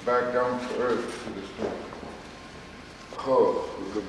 back down to earth to this point. Oh, we're good.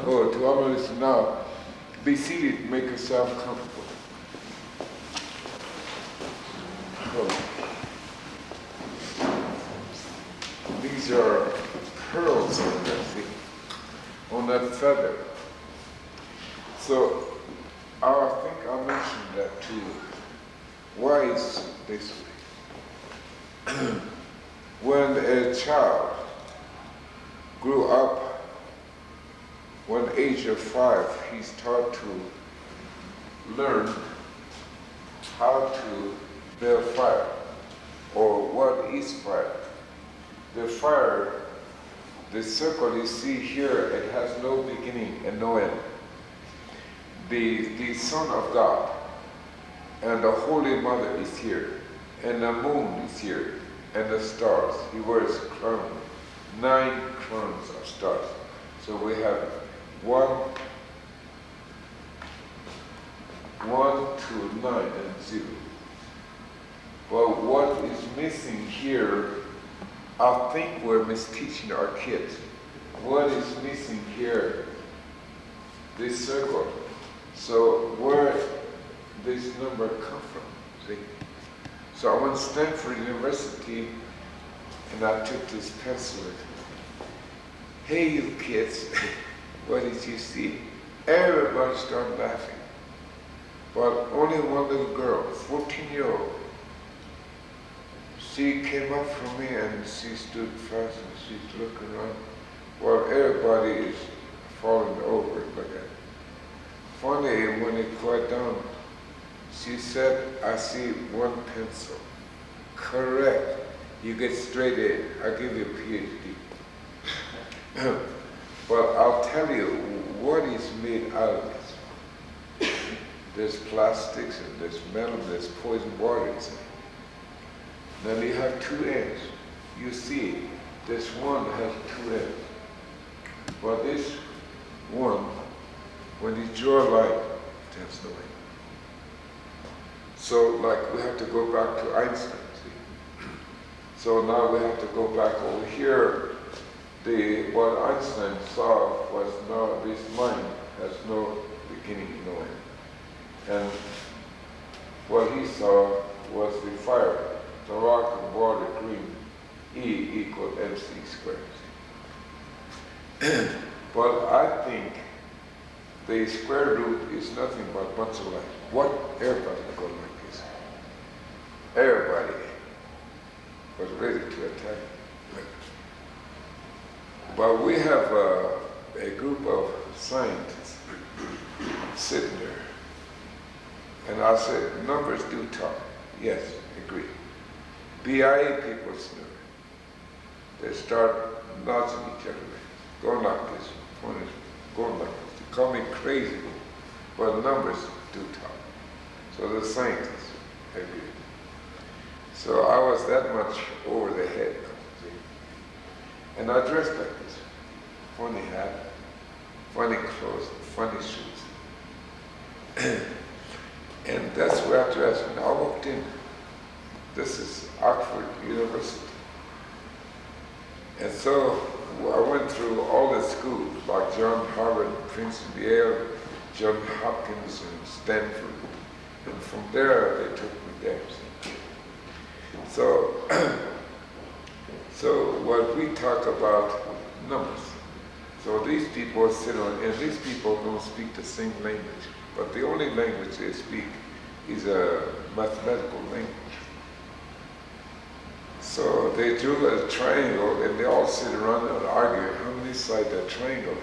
Oh, to our listeners now, be seated, make yourself comfortable. These are pearls on that thing, on that feather. So I think I mentioned that to you. Why is this way? When a child grew up, when age of 5, he's taught to learn how to build fire, or what is fire. The fire, the circle you see here, it has no beginning and no end. The Son of God and the Holy Mother is here, and the moon is here, and the stars. He wears a crown, 9 crowns of stars. So we have 1, 2, 9, and 0. But what is missing here, I think we're misteaching our kids. What is missing here? This circle. So where this number come from? See? So I went to Stanford University and I took this pencil. Hey, you kids, what did you see? Everybody started laughing. But only one little girl, 14-year-old, she came up from me and she stood fast and she's looking around while everybody is falling over like that. Finally, when it quiet down, she said, I see 1 pencil. Correct. You get straight A. I give you a PhD. But I'll tell you what is made out of this. There's plastics and there's metal, there's poison water inside. Then you have 2 ends. You see, this one has 2 ends. But this one, when you draw a line, it has no end. So, like, we have to go back to Einstein, see? So now we have to go back over here. What Einstein saw was now this mind has no beginning, no end. And what he saw was the fire, the rock and water FC square. But I think the square root is nothing but a bunch of lines. What? Everybody go like this. Everybody was ready to attack. But we have a group of scientists sitting there. And I said, numbers do talk. Yes, agree. BIA people snore. They start nudging each other. Going like this, going like this. They call me crazy, but numbers do talk. So the scientists agree. So I was that much over the head. And I dressed like this. Funny hat, funny clothes, funny shoes. And that's where I dressed. And I walked in. This is Oxford University. And so I went through all the schools, like John Harvard, Princeton, Yale, Johns Hopkins, and Stanford. And from there, they took me there. So, so what we talk about numbers. So these people sit on, and these people don't speak the same language, but the only language they speak is a mathematical language. So they drew a triangle, and they all sit around and argue how many sides that triangle has.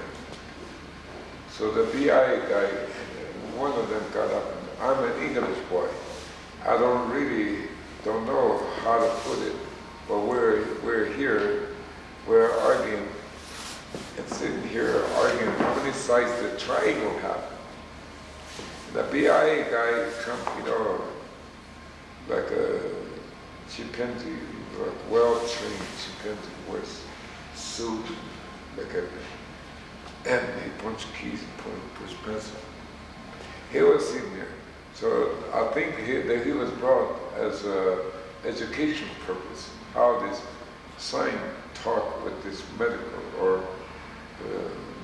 So the BI guy, one of them got up, and I'm an English boy. I don't know how to put it, but we're here, we're arguing, and sitting here arguing how many sides the triangle have. The BI guy comes, like a chimpanzee, like well-trained chimpanzee, wears suit, like and he punched keys and pushed pencil. He was sitting there. So I think that he was brought as an educational purpose, how this sign talk with this medical or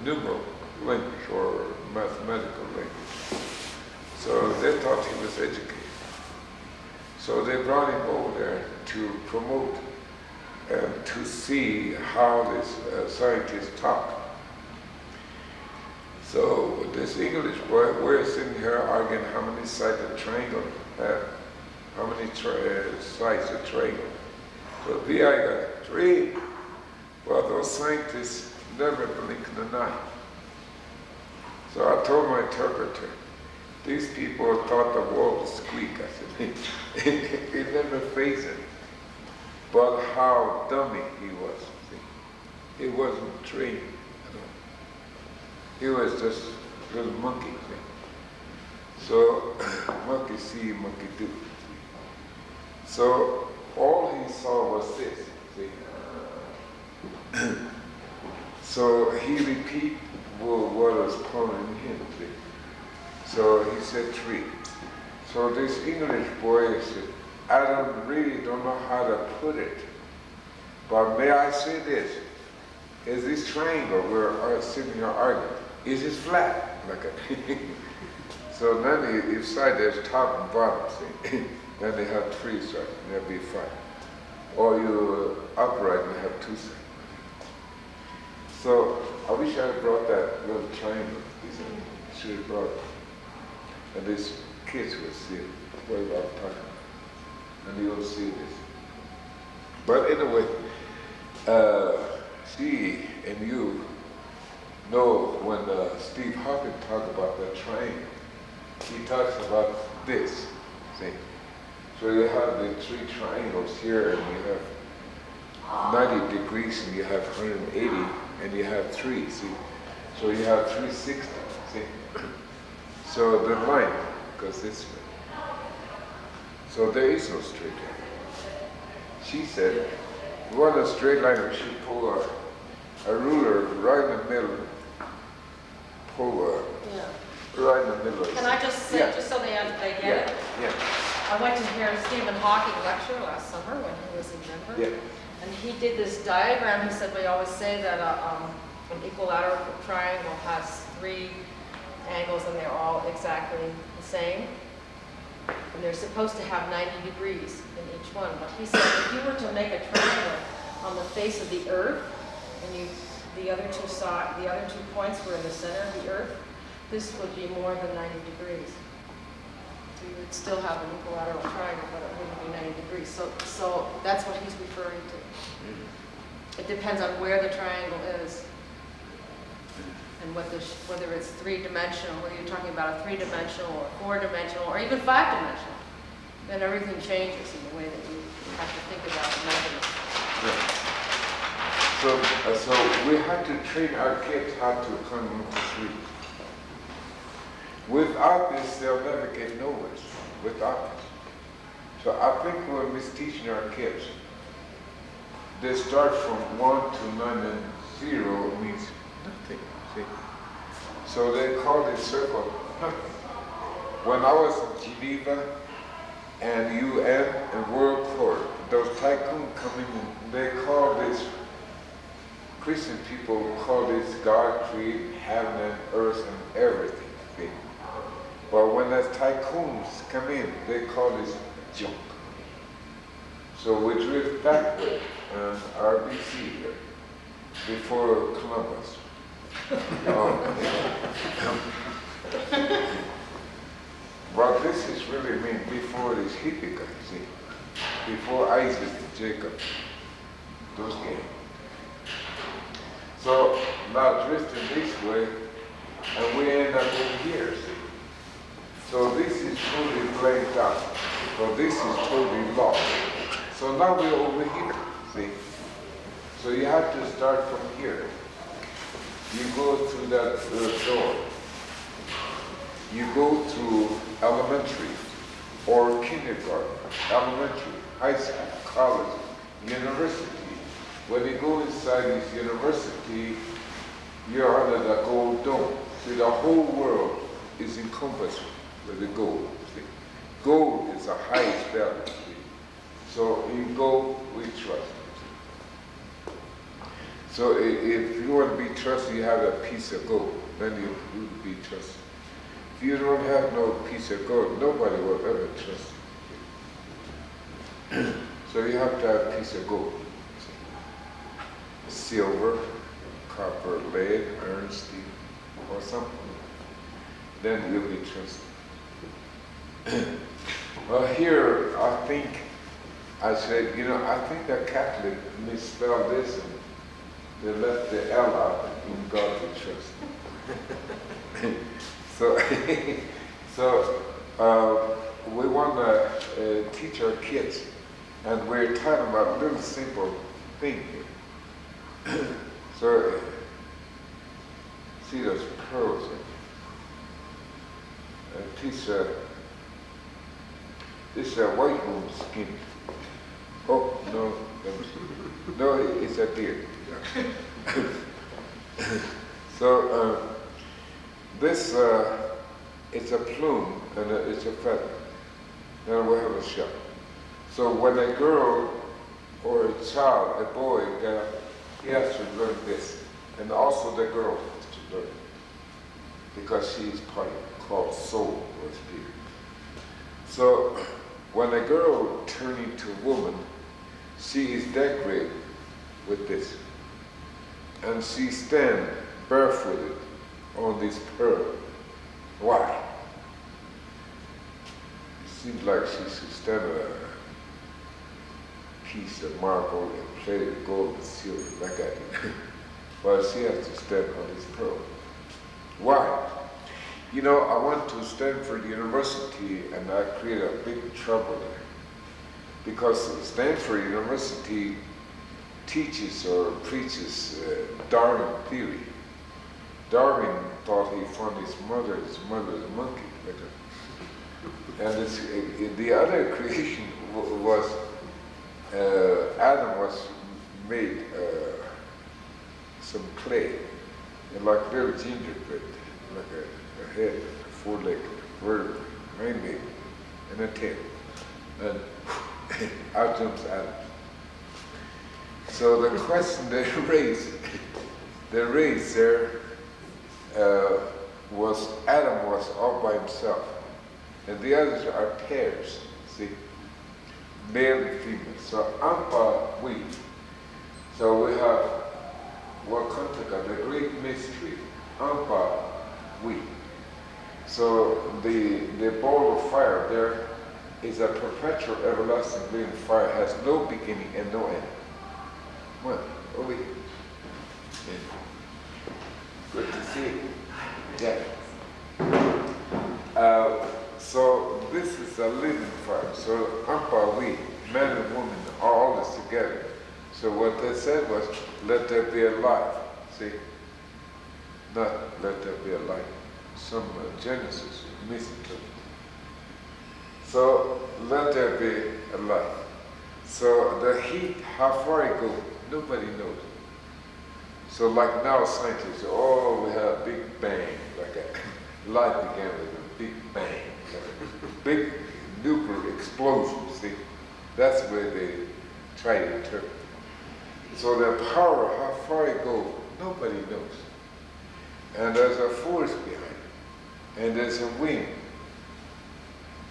numeral language or mathematical language. So they thought he was educated. So they brought him over there to promote and to see how this scientists talk. So this English boy, we're sitting here arguing how many sides a triangle have, how many sides a triangle. So VI got 3. Well, those scientists never blinked an eye. So I told my interpreter, these people thought the world would squeak. I said, it never phased him. But how dummy he was. See? He wasn't trained. He was just a little monkey thing. So, monkey see, monkey do. So, all he saw was this, see? So, he repeated what was pouring him, see? So, he said 3. So, this English boy said, I really don't know how to put it, but may I say this? Is this triangle we're sitting here arguing, is it flat? Like a so then each side there's top and bottom, see? Then they have 3 sides, and there'll be 5. Or you upright and have 2 sides. So I wish I had brought that little triangle. I should have brought it. And these kids will see it, what I'm talking about. And you'll see this. But anyway, she and you know when Steve Hawking talks about that triangle, he talks about this, see? So you have the 3 triangles here, and you have 90 degrees, and you have 180, and you have 3, see? So you have 360, see? So the line goes this way. So there is no straight line. She said, we want a straight line, we should pull a ruler right in the middle, right in the middle. Can I just say, just so they get it? Yeah. I went to hear Stephen Hawking lecture last summer when he was in Denver. Yeah. And he did this diagram. He said, we always say that an equilateral triangle has 3 angles and they're all exactly the same. And they're supposed to have 90 degrees in each one. But he said if you were to make a triangle on the face of the earth, and the other two points were in the center of the earth, this would be more than 90 degrees. So you would still have an equilateral triangle, but it wouldn't be 90 degrees. So that's what he's referring to. It depends on where the triangle is, and whether it's three-dimensional, whether you're talking about a three-dimensional or four-dimensional or even five-dimensional. Then everything changes in the way that you have to think about the measurements. Yeah. So we have to train our kids how to come into three. Without this, they'll never get nowhere. Without this. So I think we're misteaching our kids. They start from 1 to 9 and 0 means nothing. See? So they call this circle nothing. When I was in Geneva and UN and World Court, those tycoons coming in, they call this, Christian people call this God created heaven and earth and everything. See? But when the tycoons come in, they call this junk. So we drift backward on RBC here, before Columbus. But this is really mean before this hippie guy, see? Before Isaac and Jacob, those games. So now drifting this way, and we end up over here, see? So this is totally blanked out. So this is totally lost. So now we're over here, see? So you have to start from here. You go through that door. You go to elementary or kindergarten, elementary, high school, college, university. When you go inside this university, you're under the gold dome. See, the whole world is encompassed with the gold. See? Gold is the highest value. See? So in gold, we trust. So if you want to be trusted, you have a piece of gold, then you will be trusted. If you don't have no piece of gold, nobody will ever trust you. So you have to have a piece of gold. Silver, copper, lead, iron, steel, or something. Then you'll be trusted. Well, here, I think, I said, I think the Catholic misspelled this and they left the L out in God we trust. So we want to teach our kids, and we're talking about a little simple thing here. So, see those pearls in here. A piece of, this is a white woman's skin. Oh, no, it's a deer. So, this, it's a plume and it's a feather. Then we have a shell. So when a girl or a child, a boy, he has to learn this. And also the girl has to learn it. Because she's part called soul or spirit. So when a girl turns into a woman, she is decorated with this. And she stands barefooted on this pearl. Why? It seems like she should stand on a piece of marble and plate of gold and silver like I do. Well, she has to stand on this pearl. Why? I went to Stanford University and I created a big trouble there. Because Stanford University teaches or preaches Darwin theory. Darwin thought he found his mother's a monkey. And the other creation was Adam was made some clay, and like little gingerbread, like a head, a foreleg, a vertebrae, hind leg, and a tail. And out jumps Adam. So the question they raised there was Adam was all by himself, and the others are pairs, see, male and female. So Ampa, we, So we have Wakantaka, the great mystery, Ampa, we. So the ball of fire there is a perpetual, everlasting, living fire, has no beginning and no end. Well, over here. Good to see you. Yeah. So this is a living fire. So Ampa, we, man and woman, are all this together. So what they said was, let there be a life. See? Not let there be a life. Some Genesis is missing to it. So let there be a life. So the heat, how far it goes, nobody knows. So like now scientists say, oh, we had a big bang, like a life began with a big bang, like a big nuclear explosion, see? That's where they try to interpret. So the power, how far it goes, nobody knows. And there's a force behind it. And there's a wind.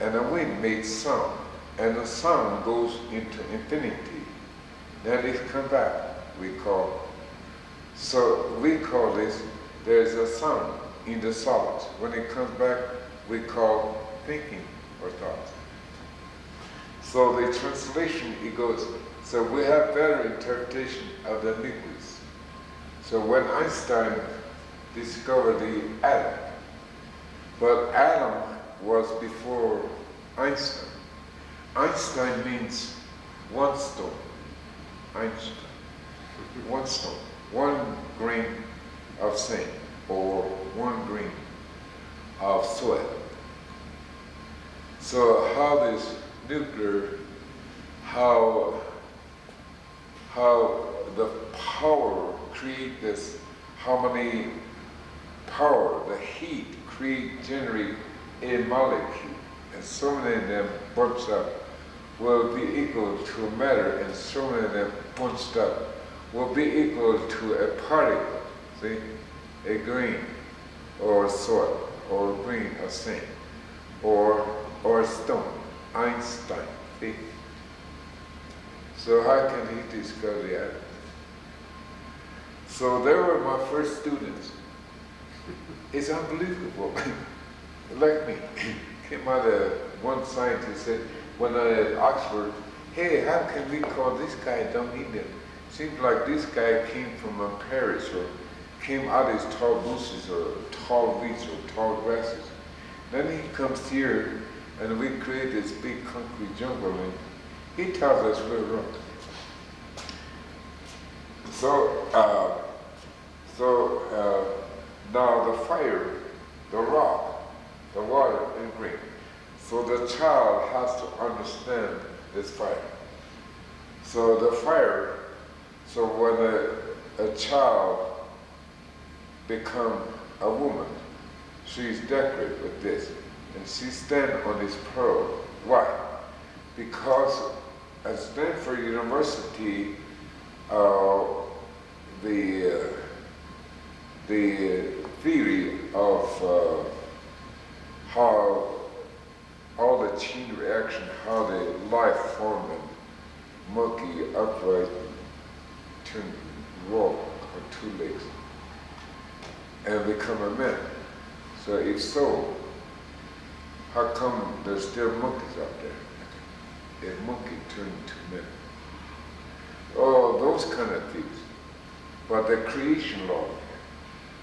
And the wind makes sound. And the sound goes into infinity. Then it comes back, we call. So we call this, there's a sound in the solids. When it comes back, we call thinking or thought. So the translation, it goes, so we have better interpretation of the nucleus. So when Einstein discovered the atom, but atom was before Einstein. Einstein means one stone. Einstein. One stone. 1 grain of sand or 1 grain of soil. So how this nuclear, how the power create this, how many power, the heat generate a molecule, and so many of them bunched up will be equal to matter, and so many of them bunched up will be equal to a particle, see, a grain or soil or a grain of sand or a stone, Einstein, see. So how can he discover the atom? So they were my first students. It's unbelievable. Like me, came out of one scientist said, when I at Oxford, hey, how can we call this guy dumb Indian? Seems like this guy came from Paris or came out of his tall bushes or tall weeds or tall grasses. Then he comes here and we create this big concrete jungle and he tells us we're wrong. Now the fire, the rock, the water, and grain. So the child has to understand this fire. So the fire, so when a child becomes a woman, she's decorated with this, and she stands on this pearl. Why? Because at Stanford University, the theory of how all the chain reaction, how the life formed a monkey upright, turn walk on 2 legs, and become a man. So if so, how come there's still monkeys out there? A monkey turned into men. Oh, those kind of things. But the creation law.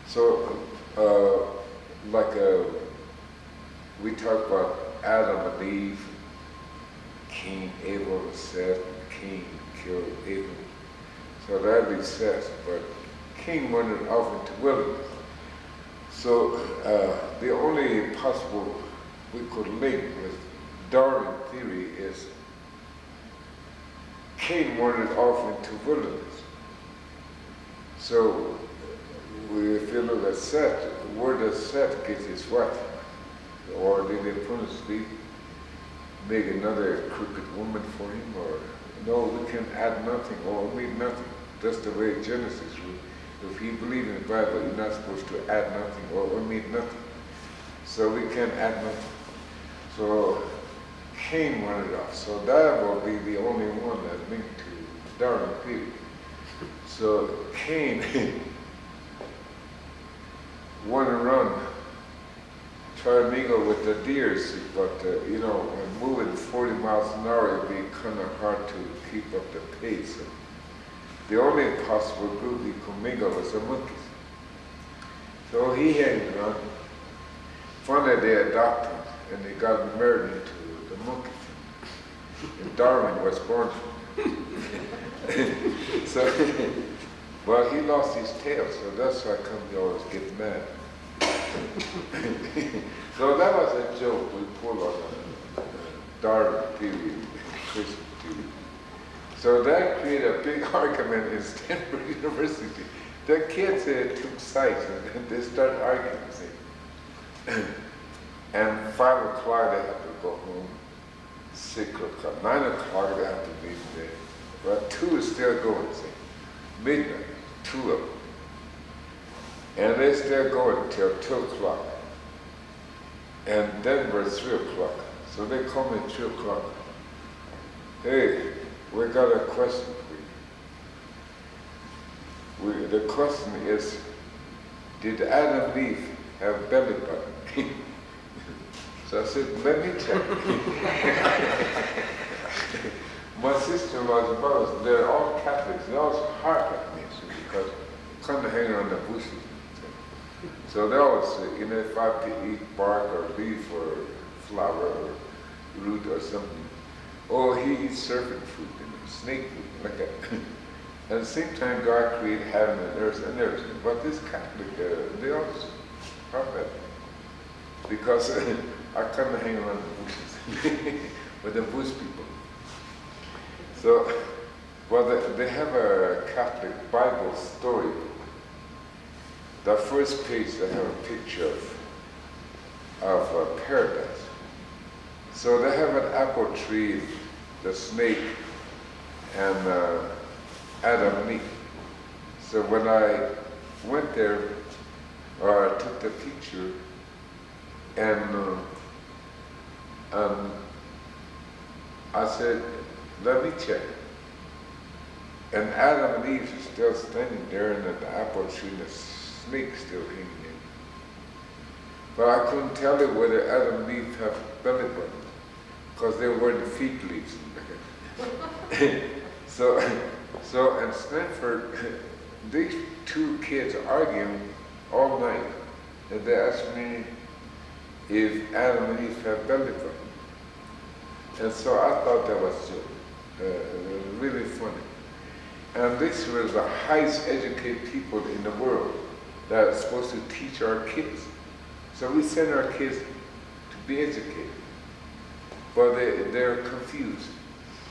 So, we talk about Adam and Eve, Cain, Abel, Seth, Cain killed Abel. So that is Seth, but Cain wandered off into wilderness. So the only possible we could link with Darwin theory is Cain wandered off into wilderness. So if you look at Seth, where does Seth get his wife? Or did they purposely make another crooked woman for him? Or no, we can add nothing or omit nothing. That's the way Genesis reads. If you believe in the Bible, you're not supposed to add nothing or omit nothing. So we can't add nothing. So Cain wandered off. So that will be the only one that's linked to Darwin theory. So Cain went around trying to mingle with the deers, but you know, when moving 40 miles an hour, it'd be kind of hard to keep up the pace. So the only possible group he could mingle was the monkeys. So he hanged around. Finally, they adopted him, and they got married into the monkey family. And Darwin was born from. So, well, he lost his tail, so that's why he always get mad. So that was a joke we pulled on Darwin TV, Christmas TV. So that created a big argument in Stanford University. The kids took sides and they started arguing. See? And 5 o'clock they had to go home, 6 o'clock, 9 o'clock they had to leave there. But 2 is still going, see? Midnight, 2 of them. And they're still going till 2 o'clock. And then we're 3 o'clock. So they call me at 3 o'clock. Hey, we got a question for you. The question is, did Adam and Eve have belly button? So I said, let me check. My sister-in-law's brothers, they're all Catholics. They always harp at me because they come to hang around the bushes. So they always say, you know, if I have to eat bark or leaf or flower or root or something, oh, he eats serpent fruit and snake fruit, like that. At the same time, God created heaven and earth and everything. But this Catholic, they always harp at me because I come to hang around the bushes with the bush people. So, well, they have a Catholic Bible story. The first page, they have a picture of paradise. So they have an apple tree, the snake, and Adam and Eve. So when I went there, or I took the picture, and I said, let me check. And Adam and Eve is still standing there, and at the apple tree, and the snake still hanging in. But I couldn't tell you whether Adam and Eve have belly buttons, because they were wearing fig leaves. So in Stanford, these 2 kids arguing all night, and they asked me if Adam and Eve have belly buttons. And so I thought that was really funny. And these were the highest educated people in the world that are supposed to teach our kids. So we send our kids to be educated, but they're confused.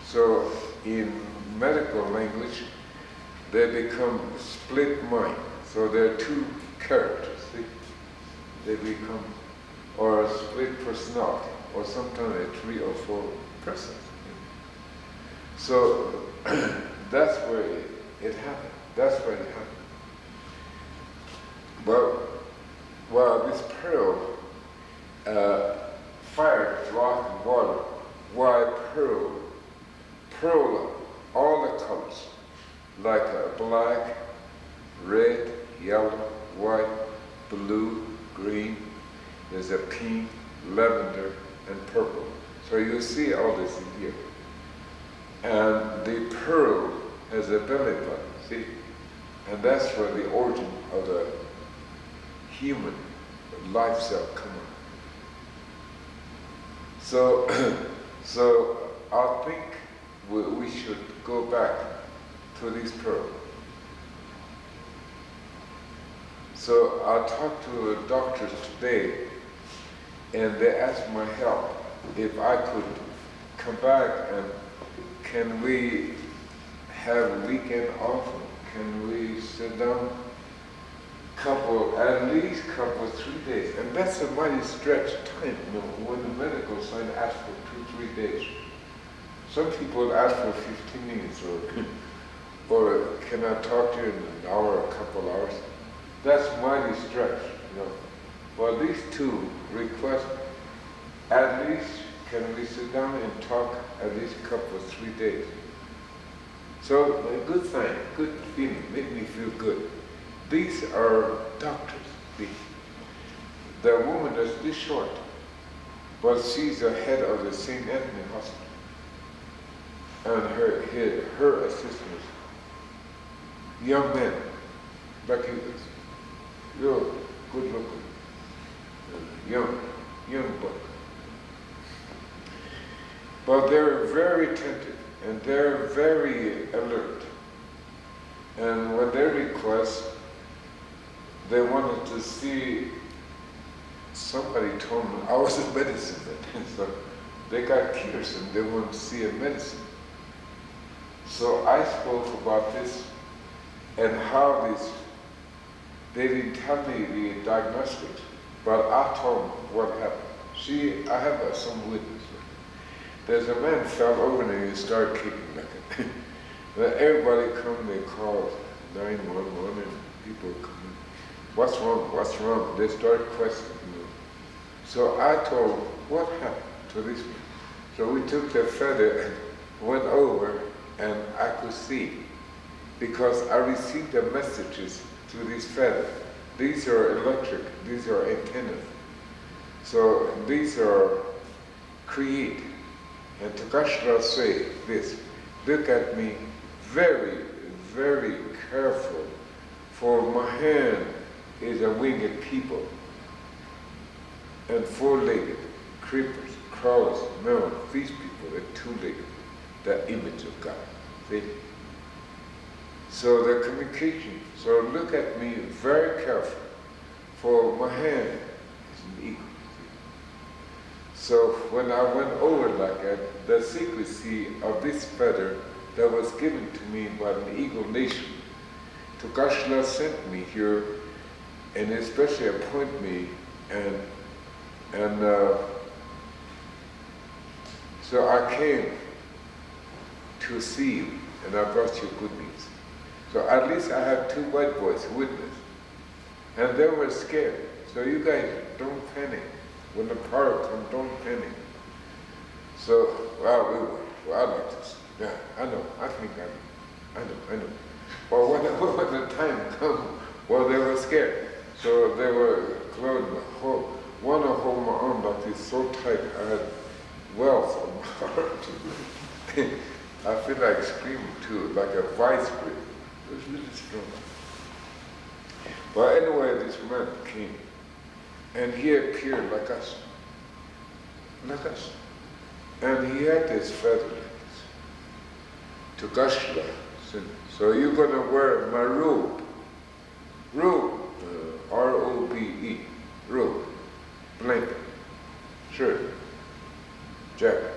So in medical language, they become split mind. So there are 2 characters, see? They become, or a split personality, or sometimes 3 or 4 persons. So that's where it happened. That's where it happened. Well, this pearl, fire, rock, and water. Why pearl? Pearl, all the colors, like black, red, yellow, white, blue, green. There's a pink, lavender, and purple. So you see all this in here. And the pearl has a belly button, see? And that's where the origin of the human life cell come on. So I think we should go back to these pearls. So I talked to doctors today, and they asked my help if I could come back and can we have a weekend off? Can we sit down at least 3 days? And that's a mighty stretched time, you know, when the medical side asks for 2-3 days. Some people ask for 15 minutes or can I talk to you in an hour, a couple hours? That's mighty stretched, you know. Well, these 2 request at least can we sit down and talk at least 3 days? So a good sign, good feeling, make me feel good. These are doctors. The woman is this short, but she's the head of the St. Anthony Hospital. And her assistants, young men, like he was, real good looking, young buck. But they're very attentive and they're very alert. And when they request, they wanted to see, somebody told me I was a medicine man, so they got curious and they wanted to see a medicine. So I spoke about this and how this, they didn't tell me the diagnostics, but I told them what happened. I have some witness. There's a man fell over and he started kicking like it. Then everybody come, they call 911 and people come in. What's wrong, what's wrong? They started questioning me. So I told them, what happened to this man? So we took the feather and went over and I could see, because I received the messages through these feathers. These are electric, these are antennas. So these are create. And Takashra say this, look at me very, very careful, for my hand is a winged people, and four-legged, creepers, crawlers, melons, these people are two-legged, the image of God. See? So the communication, so look at me very careful, for my hand is an eagle. So when I went over like that, the secrecy of this feather that was given to me by an eagle nation, Tukashla sent me here and especially appointed me and so I came to see you and I brought you good news. So at least I have two white boys witness and they were scared. So you guys don't panic. When the power comes, don't panic. So, well, I like this. Yeah, I know, I think I know. But when the time comes, well, they were scared. So they were closing the whole, one to hold my arm like this so tight, I had wells on my heart. I feel like screaming too, like a vice grip. It was really strong. But anyway, this man came. And he appeared like us. And he had this feather like this. Tukashla. So you're going to wear my robe. Robe, R-O-B-E, robe, blanket, shirt, jacket,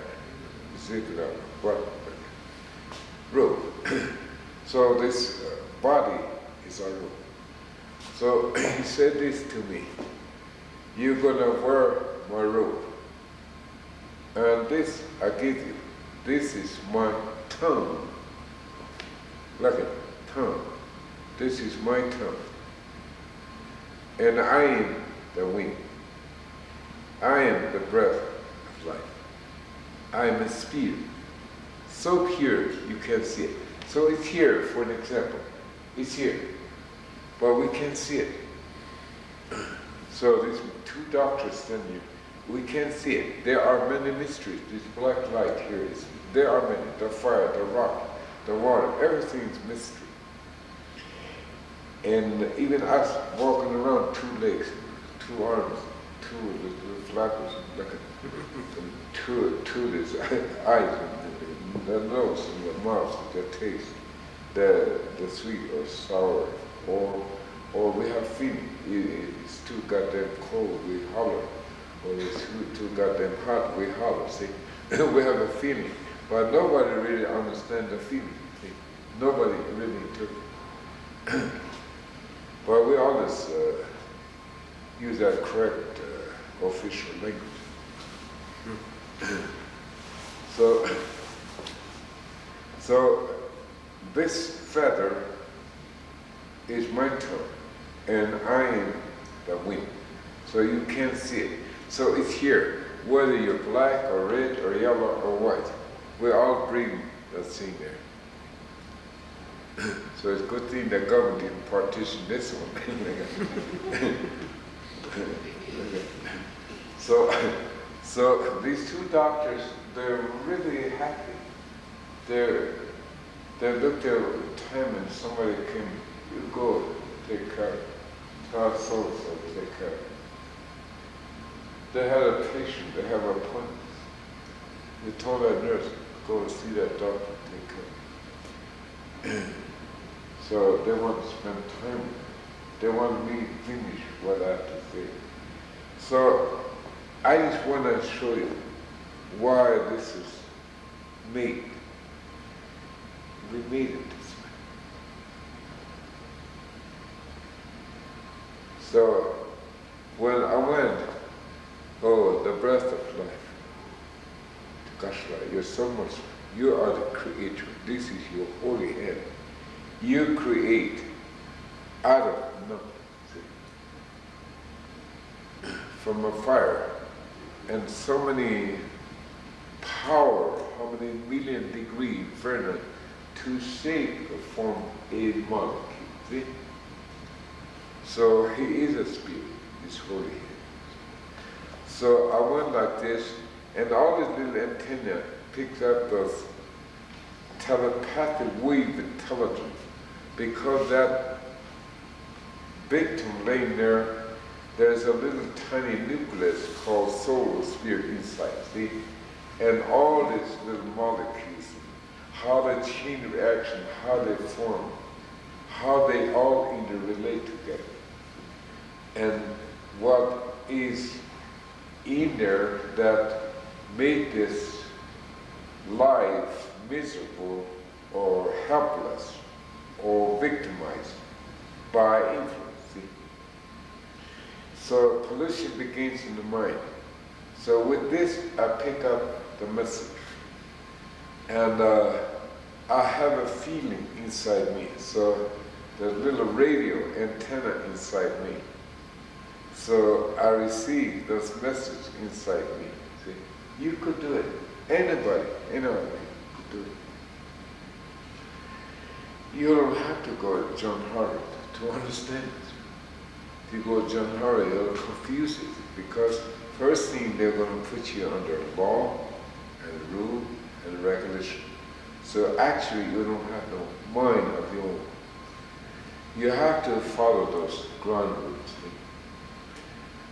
zipper, what? Robe. So this body is our robe. So he said this to me. You're going to wear my robe. And this I give you. This is my tongue. Look at tongue. This is my tongue. And I am the wing. I am the breath of life. I am a spirit. So pure you can't see it. So it's here for an example. It's here. But we can't see it. So these two doctors stand here. We can't see it. There are many mysteries. This black light here is, there are many. The fire, the rock, the water, everything is mystery. And even us walking around, two legs, two arms, two little flappers, like two these eyes, and the nose and the mouth, the taste, the sweet or sour, or we have feeling. It's too goddamn cold, we holler. Or it's too goddamn hot, we holler. See, we have a feeling, but nobody really understands the feeling. See? Nobody really took it. But we always use that correct official language. So this feather is my tongue, and I am the wind. So you can't see it. So it's here, whether you're black or red or yellow or white. We all bring that thing there. So it's a good thing the government didn't partition this one. So these two doctors, they're really happy. They looked at time and somebody came, you go take care. Tell so-and-so to take care. They had a patient, they have an appointment. They told that nurse, go see that doctor, take care. So they want to spend time with me. They want me to finish what I have to say. So I just want to show you why this is made. We made it this way. So when I went, oh, the breath of life, to Kashla, you're so much, you are the creator. This is your holy hand. You create out of nothing, see? From a fire, and so many power, how many million degree Fahrenheit, to shape or form a molecule, see? So he is a spirit, he's holy hand. So I went like this, and all this little antenna picks up those telepathic wave intelligence, because that victim laying there, there's a little tiny nucleus called soul spirit inside, see? And all these little molecules, how they chain reaction, how they form, how they all interrelate together. And what is in there that made this life miserable or helpless or victimized by influence. See? So pollution begins in the mind. So with this, I pick up the message. And I have a feeling inside me. So there's a little radio antenna inside me. So I receive those messages inside me. See? You could do it. Anybody could do it. You don't have to go to John Harvard to understand it. If you go to John Harvard, it'll confuse you, because first thing they're going to put you under law and rule and regulation. So actually you don't have no mind of your own. You have to follow those ground rules.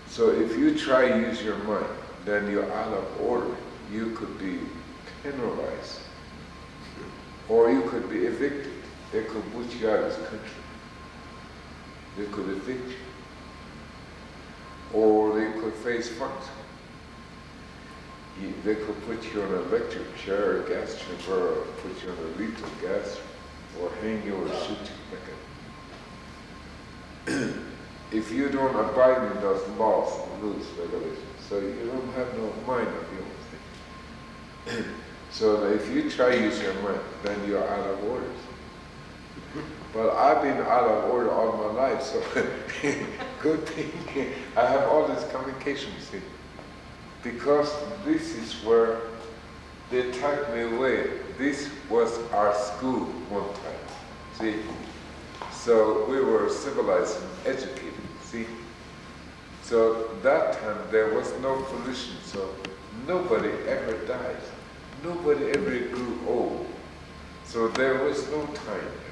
So if you try to use your mind, then you're out of order. You could be penalized, or you could be evicted. They could put you out of this country. They could evict you. Or they could face fines. They could put you on an electric chair, or gas chamber, or put you on a lethal gas, or hang you or shoot you like a... If you don't abide in those laws, rules, regulations, so you don't have no mind of your own thing. So if you try to use your mind, then you're out of order. But I've been out of order all my life, so good thing I have all this communication, see. Because this is where they tucked me away. This was our school one time, see. So we were civilized and educated, see. So that time there was no pollution, so nobody ever died. Nobody ever grew old. So there was no time there.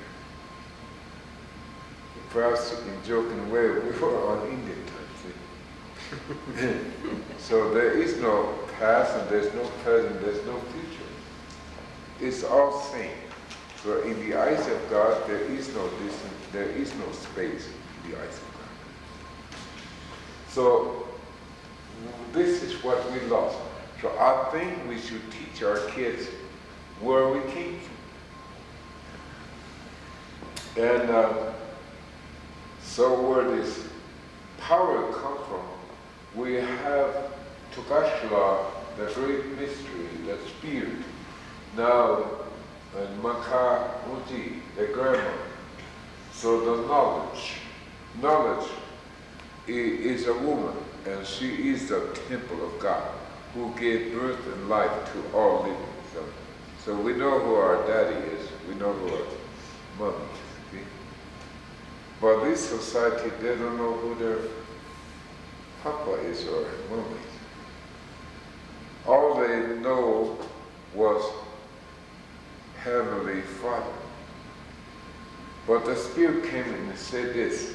Perhaps in joking way, we were on Indian time, see. So there is no past and there's no present, there's no future. It's all same. So in the eyes of God, there is no distance, there is no space in the eyes of God. So this is what we lost. So I think we should teach our kids where we came from. And so where this power comes from, we have Tukashla, the great mystery, the spirit. Now, and Maka Uti, the grammar. So the knowledge is a woman, and she is the temple of God, who gave birth and life to all living. So we know who our daddy is, we know who our mummies. See? But this society, they don't know who their papa is or mummy is. All they know was Heavenly Father. But the Spirit came in and said this.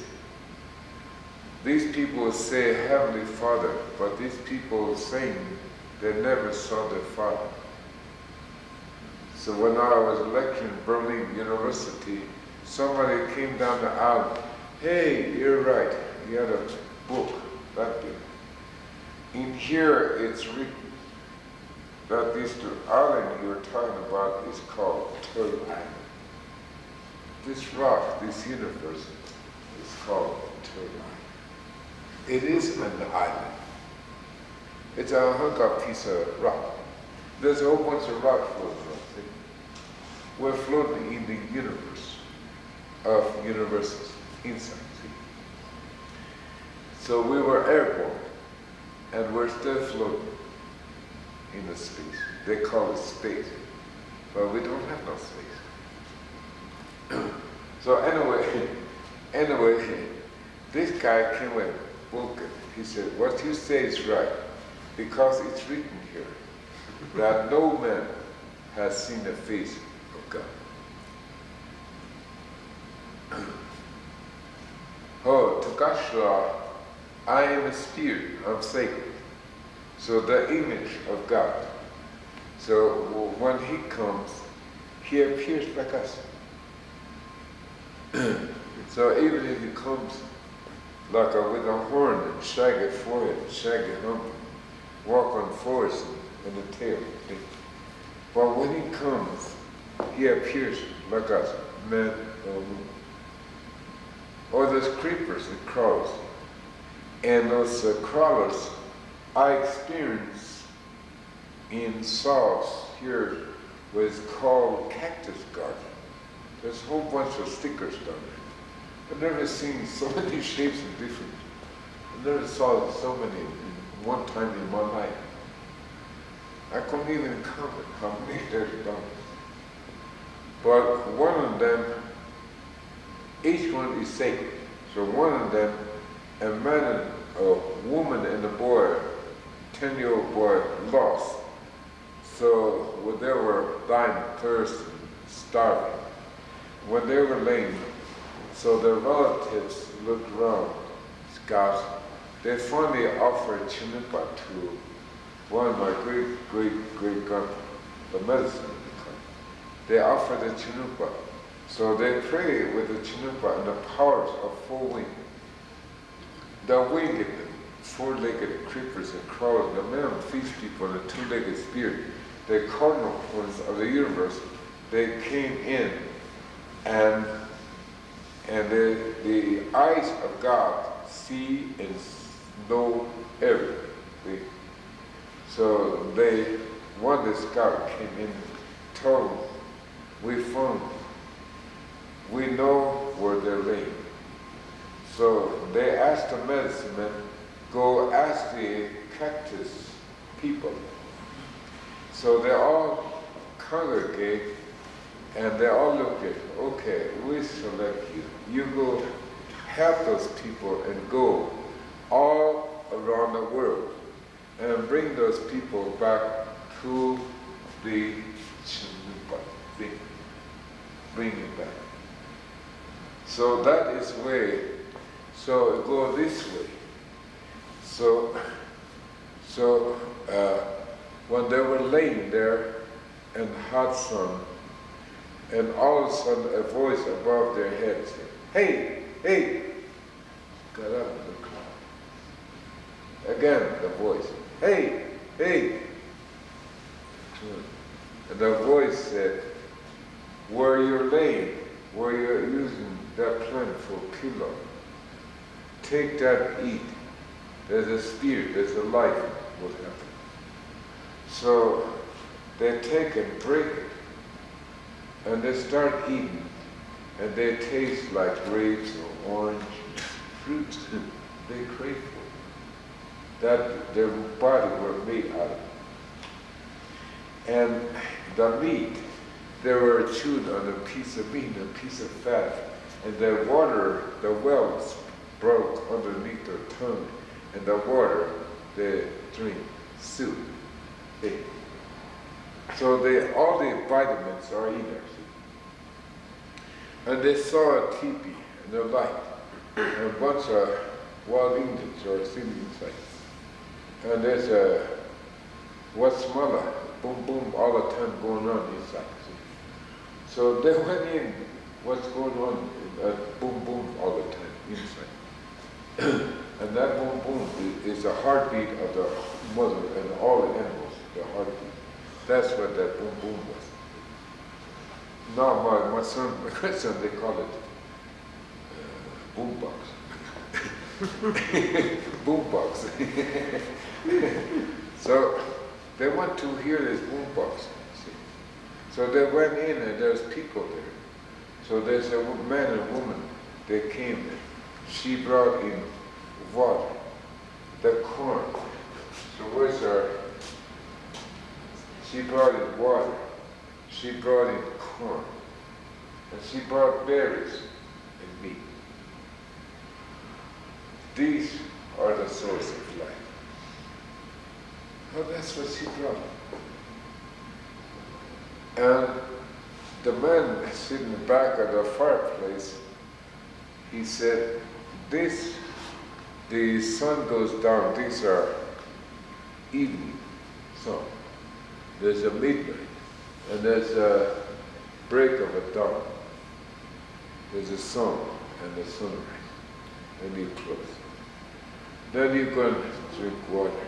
These people say Heavenly Father, but these people saying they never saw their Father. So when I was lecturing at Berlin University, somebody came down the aisle. Hey, you're right. You had a book that big. In here, it's written that this island you're talking about is called Turtle Island. This rock, this universe, is called Turtle Island. It is an island. It's a hunk of piece of rock. There's a whole bunch of rock floating around. We're floating in the universe of universes inside. See? So we were airborne, and we're still floating in the space. They call it space, but we don't have no space. So anyway, this guy came and spoke it. He said, what you say is right, because it's written here that no man has seen the face of God. Oh, Takashla, I am a spirit, I'm sacred. So the image of God. So when he comes, he appears like us. So even if he comes like with a horn and shaggy forehead, shaggy hump, walk on fours and the tail. But when he comes, he appears like us, man or woman. Or those creepers and crawlers. And those crawlers I experienced in South here was called Cactus Garden. There's a whole bunch of stickers down there. I've never seen so many shapes and different. I never saw so many in one time in my life. I couldn't even count it, how many there's down there. But one of them, each one is sacred. So one of them, a man, a woman and a boy, 10-year-old boy, lost. So when they were dying of thirst and starving, when they were lame, so their relatives looked around, scouts, they finally offered Chinoopa to one of my great-grandparents, the medicine company. They offered the Chinoopa. So they prayed with the Chinoopa and the powers of four wings. The winged, four-legged creepers and crawlers, the man feeds people in a two-legged spirit, the cardinal points of the universe, they came in and the eyes of God see and know everything. So one the scout came in and told them, we found, we know where they're laying. So they asked the medicine man, go ask the cactus people. So they all congregate and they all look at, okay, we select you. You go help those people and go all around the world and bring those people back to the Chinoopa thing. Bring it back. So that is way. So go this way. So when they were laying there in the hot sun, and all of a sudden a voice above their heads said, hey, hey, got up in the cloud. Again the voice, hey, hey. And the voice said, where you're laying, where you're using that plant for pillow, take that and eat. There's a spirit, there's a life will happen. So they take and break it, and they start eating, and they taste like grapes or orange fruits. They crave for it. That their body were made out of. And the meat, they were chewed on a piece of meat, a piece of fat, and the water, the wells broke underneath their tongue, and the water they drink soup. See? So all the vitamins are in there. See? And they saw a teepee and a light, and a bunch of wild Indians are sitting inside. And there's a what's Marlow, boom boom all the time going on inside. See? So they went in, what's going on, boom boom all the time inside. And that boom boom is the heartbeat of the mother and all the animals, the heartbeat. That's what that boom boom was. Now my son, my grandson, they call it boom box. Boom box. So they want to hear this boom box. See? So they went in and there's people there. So there's a man and woman, they came there. She brought in water, the corn. So where's our, she brought in water, she brought in corn, and she brought berries and meat. These are the source of life. Well, that's what she brought. And the man sitting in the back of the fireplace, he said, the sun goes down, these are evening sun. There's a midnight, and there's a break of a dawn. There's a sun and a sunrise, and you close. Then you're going to drink water.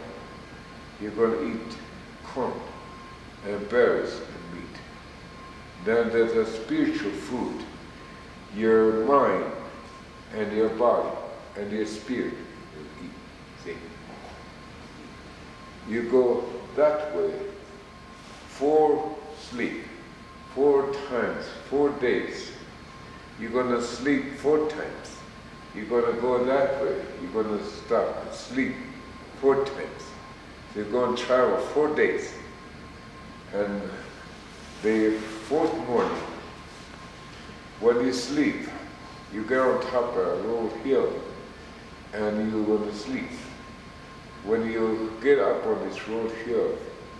You're going to eat corn and berries and meat. Then there's a spiritual food. Your mind and your body and your spirit will eat. See? You go that way, 4 sleep, 4 times, 4 days. You're going to sleep 4 times. You're going to go that way. You're going to stop and sleep 4 times. So you're going to travel 4 days. And the 4th morning, when you sleep, you get on top of a little hill and you're going to sleep. When you get up on this road hill,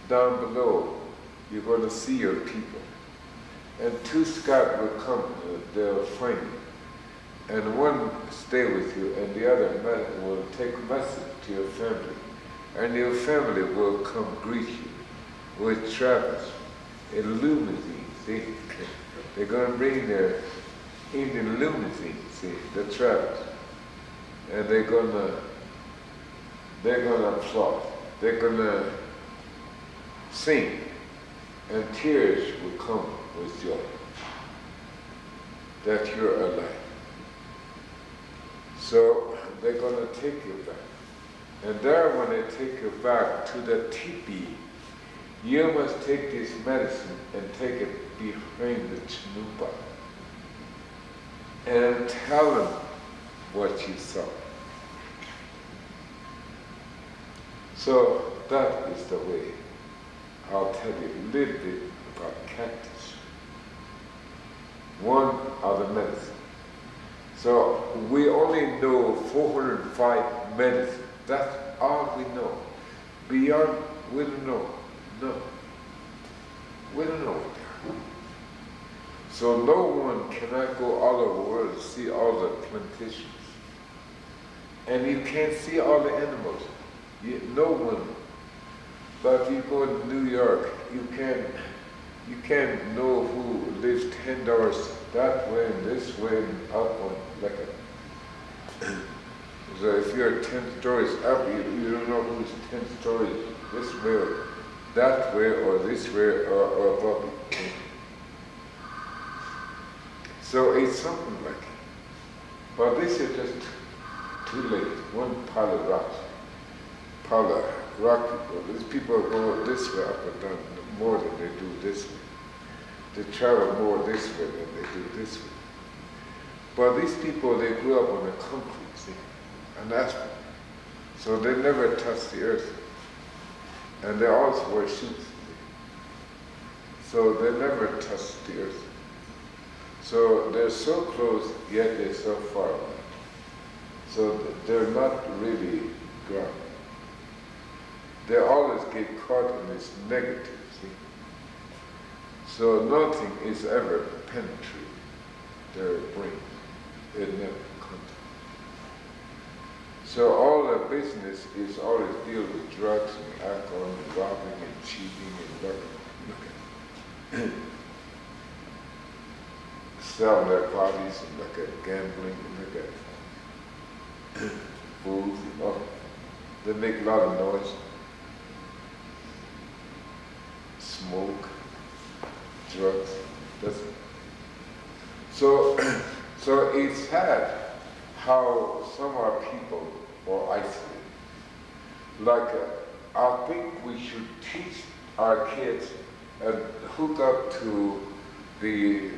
down below, you're going to see your people. And 2 scouts will come, they'll find you. And one stay with you, and the other will take a message to your family. And your family will come greet you with travels in limousine, see? They're going to bring their Indian limousine, see, the travels. And they're going to applaud. They're going to sing, and tears will come with joy that you're alive. So they're going to take you back. And there, when they take you back to the teepee, you must take this medicine and take it behind the chanupa and tell them what you saw. So that is the way. I'll tell you a little bit about cactus. One of the medicine. So we only know 405 medicine. That's all we know. Beyond, we don't know. No. We don't know what they are. So no one cannot go all over the world to see all the plantations. And you can't see all the animals. No one. But if you go to New York, you can't know who lives 10 doors that way and this way and up on like a. So if you're 10 stories up, you don't know who's 10 stories this way or that way or this way or above it. So it's something like it. But this is just too late. One pile of rocks. Pile of rock people. These people go this way up and down more than they do this way. They travel more this way than they do this way. But these people, they grew up on the concrete, see, and asphalt. So they never touched the earth. And they also wear shoes. So they never touch the earth. So they're so close, yet they're so far away. So they're not really ground. They always get caught in this negative, see? So nothing is ever penetrate their brain. It never comes. So all their business is always deal with drugs and alcohol and robbing and cheating and selling their bodies and look at gambling and look at fools and all. They make a lot of noise. Smoke, drugs, that's it. So it's sad how some of our people are isolated. Like, I think we should teach our kids and hook up to the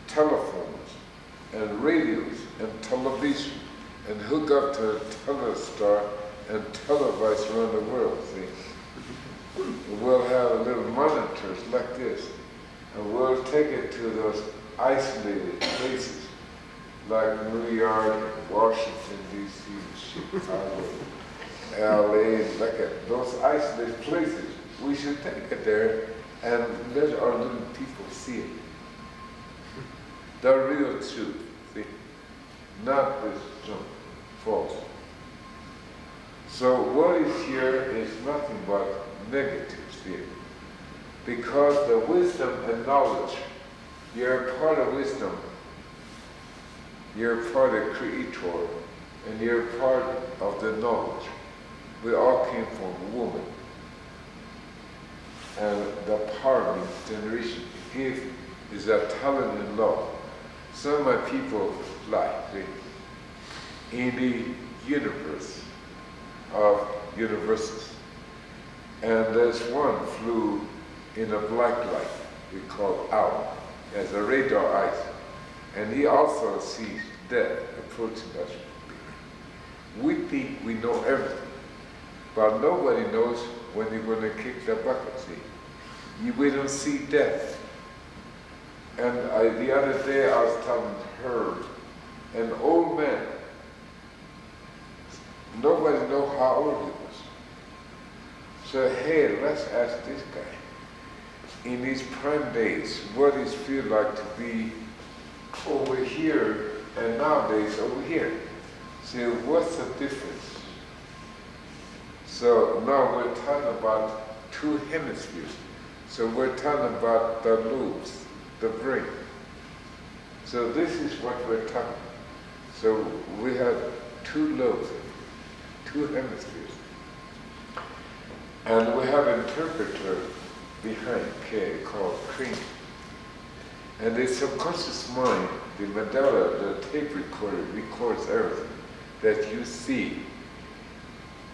telephones and radios and television and hook up to Telestar and televise around the world, see? We'll have little monitors like this, and we'll take it to those isolated places, like New York, Washington, D.C., Chicago, L.A., like those isolated places. We should take it there and let our little people see it. The real truth, see? Not this junk, false. So what is here is nothing but negatives here. Because the wisdom and knowledge, you're part of wisdom, you're part of Creator, and you're part of the knowledge. We all came from a woman. And the power of generation, the gift is that talent and love. Some of my people fly in the universe of universes. And there's one flew in a black light we call owl, as a radar eyes. And he also sees death approaching us. We think we know everything, but nobody knows when you're going to kick the bucket, see? We don't see death. And the other day I was telling her, an old man, nobody knows how old he was. So hey, let's ask this guy, in his prime days, what it feel like to be over here and nowadays over here. So what's the difference? So now we're talking about two hemispheres. So we're talking about the lobes, the brain. So this is what we're talking about. So we have two lobes, two hemispheres. And we have an interpreter behind called crane. And the subconscious mind, the medulla, the tape recorder, records everything that you see.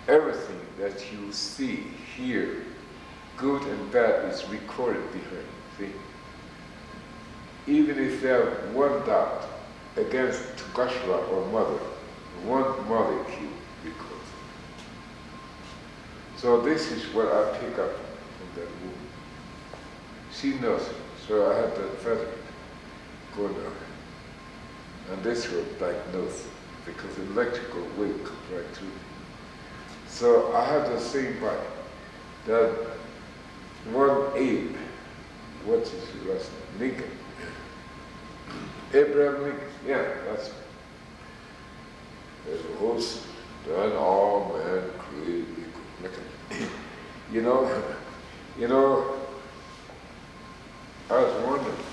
Everything that you see, hear, good and bad, is recorded behind, see? Even if there are one dot against Tukashra or mother, one molecule records. So this is what I pick up from that woman. She knows it, so I have that feather going on. And this will diagnose it, because electrical wave comes right through. So I have the same body. That one Abe, what's his last name? Lincoln. Abraham Lincoln, yeah, that's it. There's a host, then all man created equal. You know, I was wondering.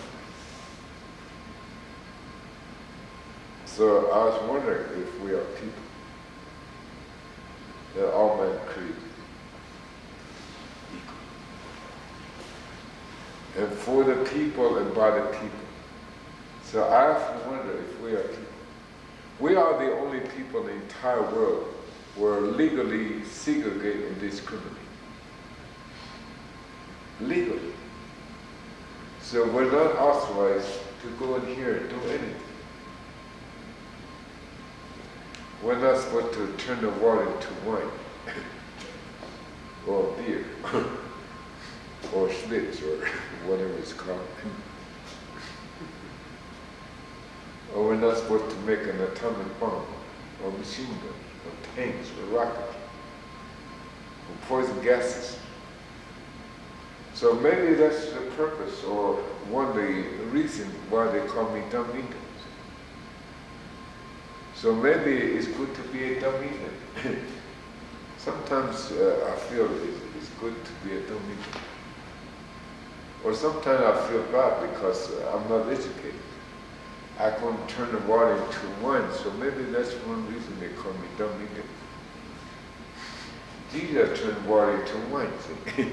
So I was wondering if we are people that all men created equal. And for the people and by the people. So I often wonder if we are people. We are the only people in the entire world who are legally segregated and discriminated. Legally. So we're not authorized to go in here and do anything. We're not supposed to turn the water into wine or beer. or Schlitz or whatever it's called. Or we're not supposed to make an atomic bomb, or machine gun, or tanks, or rockets, or poison gases. So maybe that's the purpose, or one of the reasons why they call me dumb Indian. So maybe it's good to be a dumb Indian. Sometimes I feel it's good to be a dumb Indian. Or sometimes I feel bad because I'm not educated. I can't turn the water into wine, so maybe that's one reason they call me dumb Indian. Jesus turned water into wine, see?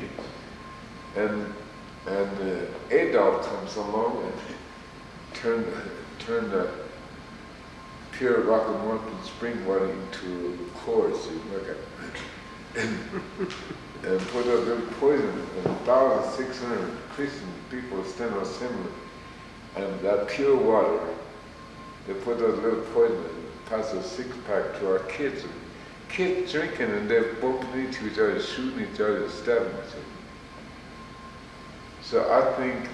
and Adolf comes along and turned the pure Rocky Mountain spring water into coarse, you look at and put a little poison, and 1,600 Christian people stand on assembly, and that pure water, they put a little poison and pass a six-pack to our kids. Kids drinking and they're bumping into each other, shooting each other, stabbing each other. So I think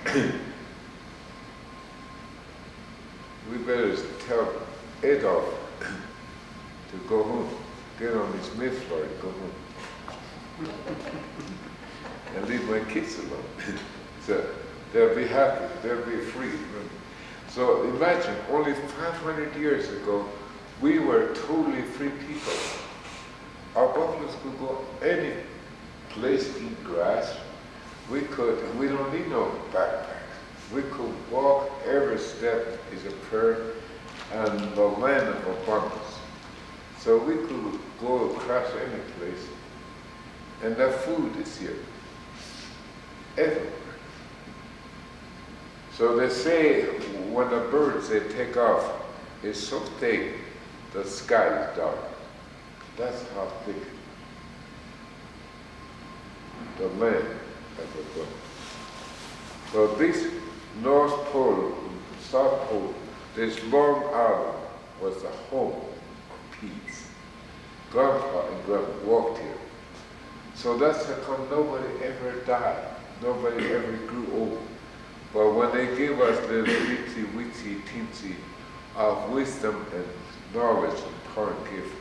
we better tell Adolf to go home, get on his Mayflower and go home. And leave my kids alone. So they'll be happy, they'll be free. So imagine, only 500 years ago, we were totally free people. Our buffaloes could go any place, eat grass. We don't need no backpacks. We could walk, every step is a prayer, and the land of abundance. So we could go across any place, and that food is here, everywhere. So they say, when the birds, they take off, it's so thick, the sky is dark. That's how thick the land has become. So this North Pole, South Pole, this Long Island was the home of peace. Grandpa and Grandma walked here. So that's how come nobody ever died. Nobody ever grew old. But when they gave us this witsy, teensy of wisdom and knowledge and power and gift,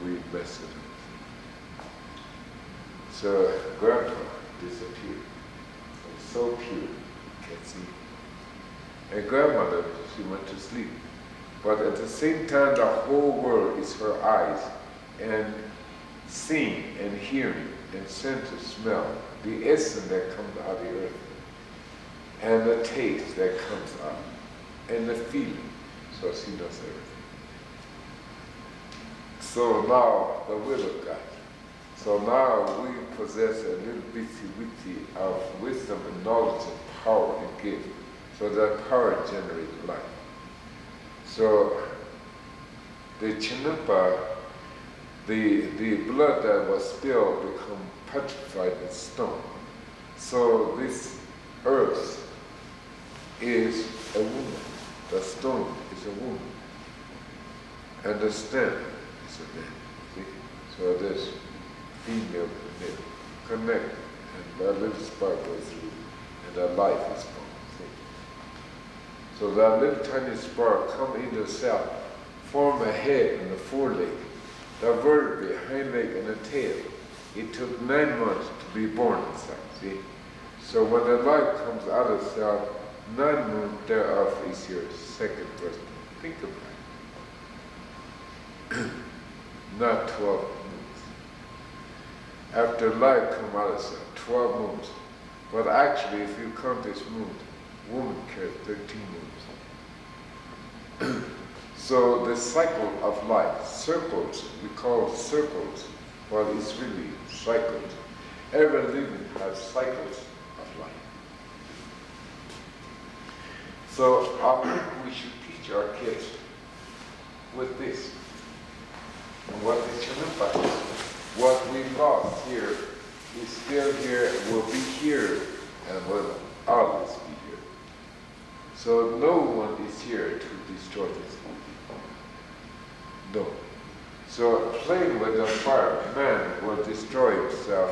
we messed it up. So Grandpa disappeared. It was so pure, you can't see. And Grandmother, she went to sleep. But at the same time, the whole world is her eyes, and seeing and hearing and sense and smell, the essence that comes out of the earth, and the taste that comes out, and the feeling. So she knows everything. So now the will of God. So now we possess a little bitty of wisdom and knowledge and power and gift. So that power generates life. So the Chinampa, the blood that was spilled become petrified in stone. So this earth is a woman. The stone is a woman. And the stem is a man. See? So there's female and male connect, and that little spark goes through, and that life is born. See? So that little tiny spark come into the cell, form a head and a foreleg, the vertebrae, hind leg, and a tail. It took 9 months to be born inside. See? So when the life comes out of the cell, 9 months thereof is your second birthday. Think about it. Not 12 months. After life comes out of the cell, 12 months. But actually, if you count this month, woman carries 13 months. So the cycle of life, circles, we call it circles, but it's really cycles. Every living has cycles of life. So I think we should teach our kids with this. And what they should look like. What we lost here is still here, will be here, and will always be here. So no one is here to destroy this. No. So playing with the fire, man will destroy himself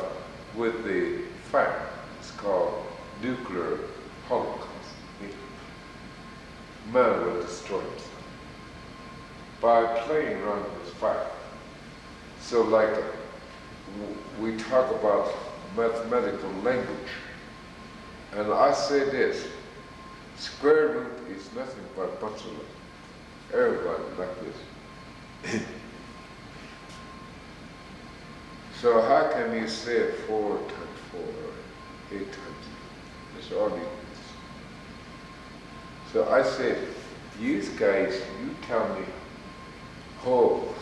with the fire. It's called nuclear holocaust. Man will destroy himself by playing around with fire. So like we talk about mathematical language, and I say this, square root is nothing but a bunch of everybody like this. So how can you say 4 times 4 or 8 times 8? It's all equals. So I said, you guys, you tell me, oh,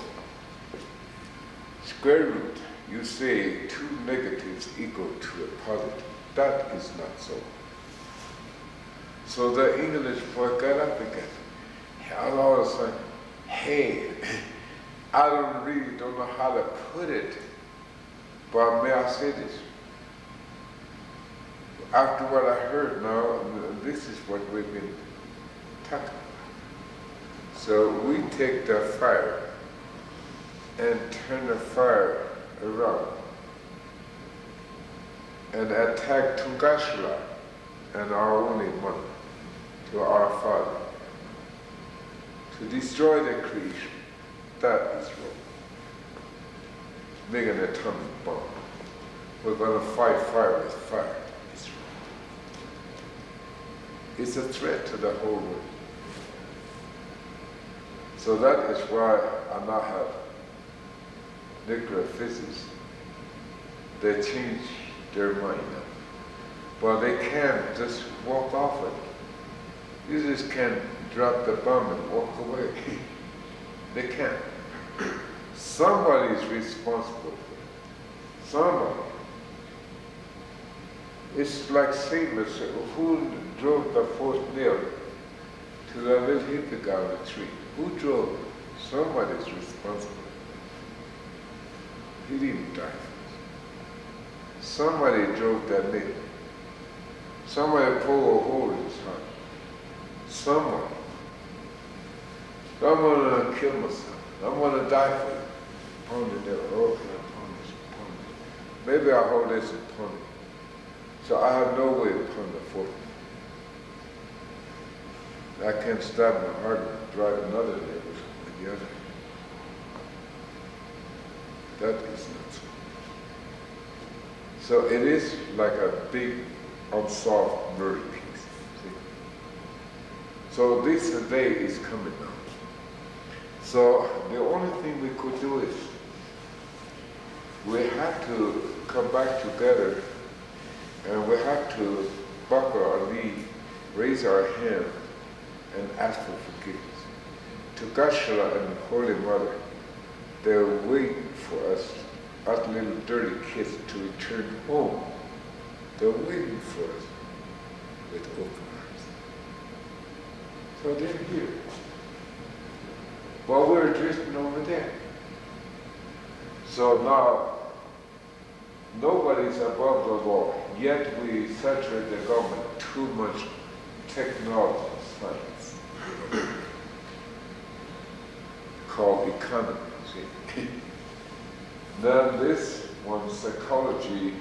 square root, you say 2 negatives equal to a positive. That is not so. So the English boy got up again. And all of a sudden, hey, I don't know how to put it, but may I say this? After what I heard now, this is what we've been talking about. So we take the fire and turn the fire around and attack Tungashla and our only one, to our Father, to destroy the creation. That is wrong. Make an atomic bomb. We're going to fight fire with fire. It's wrong. It's a threat to the whole world. So that is why I now have nuclear physics. They change their mind now. But they can't just walk off it. You just can't drop the bomb and walk away. They can't. Somebody is responsible for it. Somebody. It's like Satan said, who drove the 4th nail to the little hippie guy on the tree? Who drove it? Somebody's responsible. He didn't die for it. Somebody drove that nail. Somebody pulled a hole in his heart. Someone. I'm going to kill myself. I'm going to die for it. Upon the devil. Oh, can I upon this, upon this? Maybe I'll hold this upon it. So I have no way upon the 4th. I can't stop my heart and drive another nail with the other. That is not so. So it is like a big unsolved murder case. See? So this day is coming now. So the only thing we could do is we have to come back together and we have to buckle our knee, raise our hand, and ask for forgiveness. To Gashla and the Holy Mother, they're waiting for us little dirty kids to return home. They're waiting for us with open arms. So they're here. While we're drifting over there. So now, nobody's above the law, yet we saturate the government too much technology, science, called economy, see? Then this one, psychology,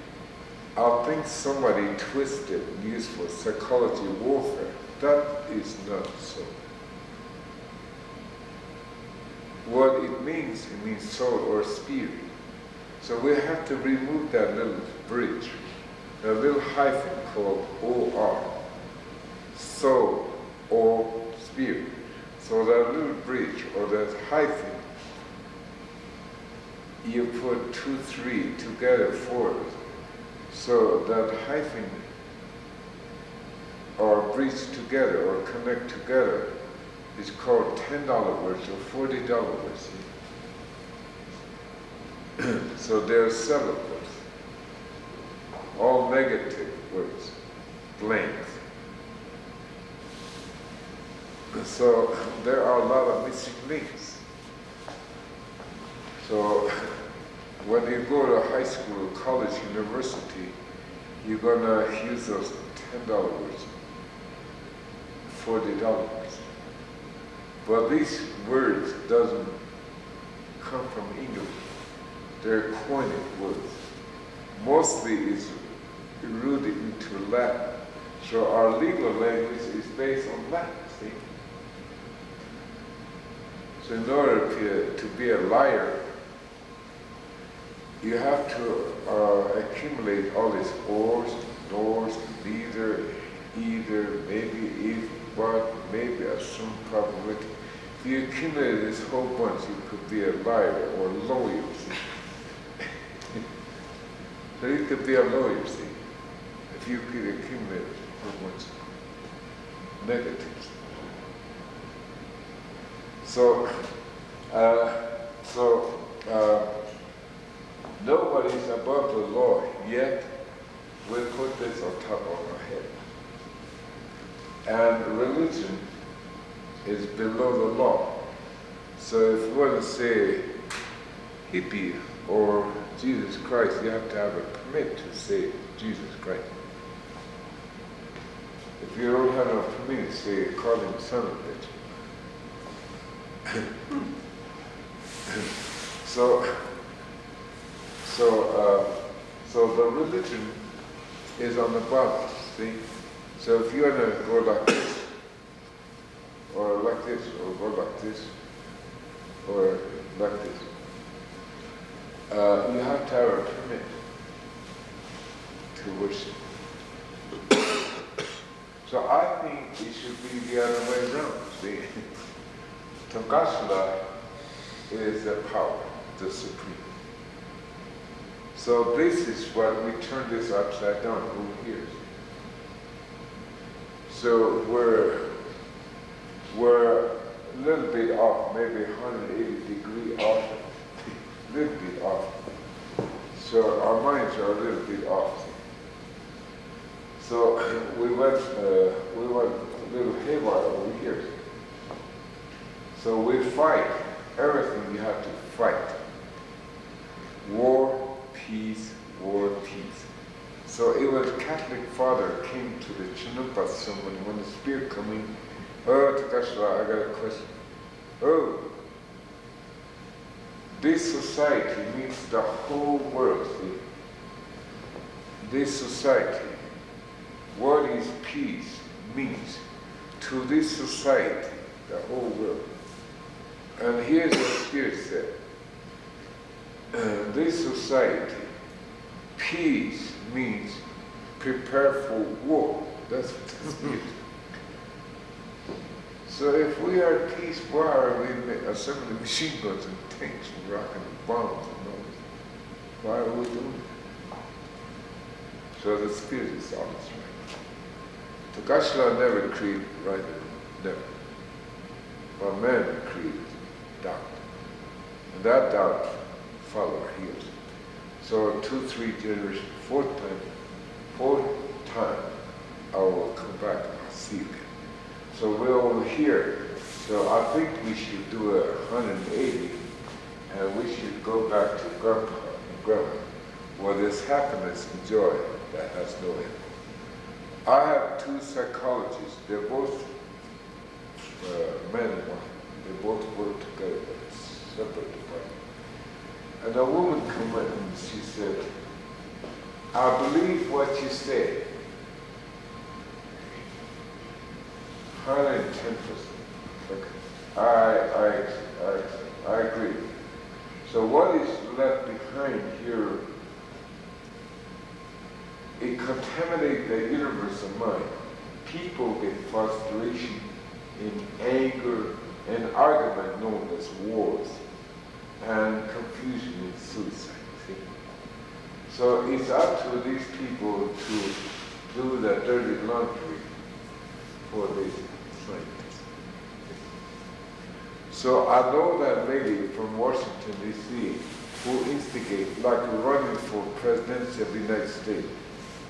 I think somebody twisted and used for psychology warfare. That is not so. What it means soul or spirit. So we have to remove that little bridge, a little hyphen called OR, soul or spirit. So that little bridge or that hyphen, you put 2, 3 together, 4. So that hyphen or bridge together or connect together is called $10 words or $40 words. So they're several words, all negative words, blanks. So there are a lot of missing links. So when you go to high school, college, university, you're gonna use those $10 words, $40 words. But these words doesn't come from English. They're coined words. Mostly is rooted into Latin. So our legal language is based on Latin, see? So in order to be a liar, you have to accumulate all these ors, nors, neither, either, maybe, if, but, maybe, assume, probability. If you accumulate this whole bunch, you could be a liar or a lawyer, see? So you could be a lawyer, see? If you could accumulate a whole bunch of negatives. So, nobody's above the law, yet we put this on top of our head. And religion is below the law. So if you want to say hippie or Jesus Christ, you have to have a permit to say Jesus Christ. If you don't have a permit to say, call him son of a bitch. So the religion is on the bottom, see? So if you want to go like this, or like this, or go like this, or like this, you have to have a permit to worship. So I think it should be the other way around, see? Togasla is the power, the supreme. So this is what we turn this upside down over here. So we're a little bit off, maybe 180 degrees off, a little bit off. So our minds are a little bit off. So we went a little haywire over here. So we fight everything you have to fight. War, peace, war, peace. So it was Catholic father came to the Chinumpa ceremony when the spirit coming. Oh, Takashla, I got a question. Oh, this society means the whole world, see? This society, what is peace means to this society, the whole world. And here's what Spirit said. This society, peace means prepare for war. That's what this means. So if we are at peace, why are we assembling machine guns and tanks and rocket and bombs and all this? Why are we doing it? So the Spirit is always right. Takashla never created right, never. But man created doubt. And that doubt follow our heels. So 2, 3 generations, fourth time, I will come back and I'll see you again. So we're over here. So I think we should do a 180 and we should go back to Grandpa and Grandma, where there's happiness and joy that has no end. I have 2 psychologists. They're both men and women. They both work together, but it's separate departments. And a woman came in and she said, I believe what you say. 110%. Okay. I agree. So what is left behind here? It contaminates the universe of mind. People get frustration in anger and argument known as wars, and confusion and suicide. See? So it's up to these people to do the dirty laundry for these scientists. So I know that lady from Washington, D.C., who instigate, like running for presidency of the United States.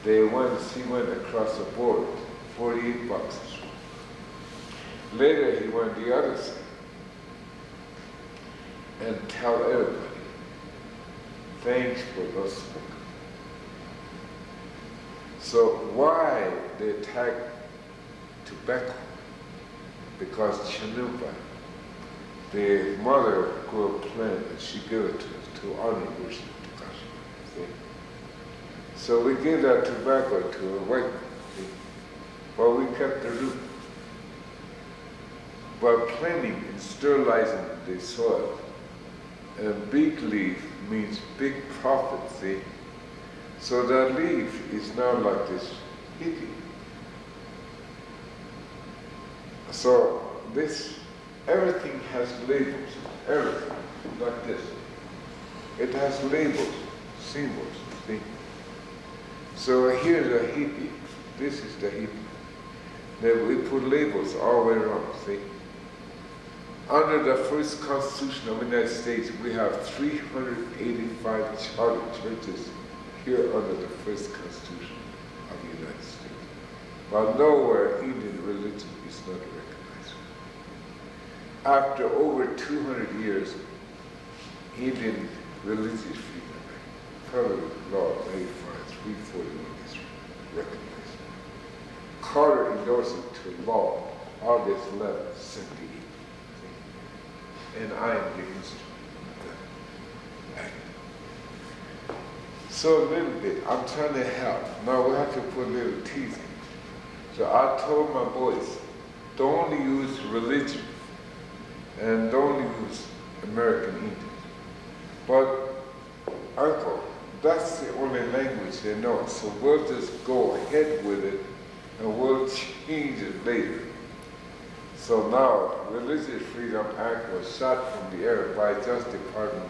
She went across the board, 48 boxes. Later he went the other side and tell everybody, thanks for those smoke. So why they attack tobacco? Because Chinumpa, the mother grew a plant and she gave it to us to honor worship to God. So we gave that tobacco to a white man, see? But we kept the root. By planting and sterilizing the soil. And big leaf means big profit, see? So that leaf is now like this hippie. So this, everything has labels, everything, like this. It has labels, symbols, see? So here's a hippie, this is the hippie. Then we put labels all the way around, see? Under the first Constitution of the United States, we have 385 charter churches here under the first Constitution of the United States. But nowhere Indian religion is not recognized. After over 200 years, Indian religious freedom, Federal Law 95, 341 is recognized. Carter endorsed it to law August 11, 78. And I am the instrument of that act. So a little bit, I'm trying to help. Now we have to put a little teasing. So I told my boys, don't use religion and don't use American Indian. But Uncle, that's the only language they know. So we'll just go ahead with it and we'll change it later. So now, Religious Freedom Act was shot from the air by Justice Department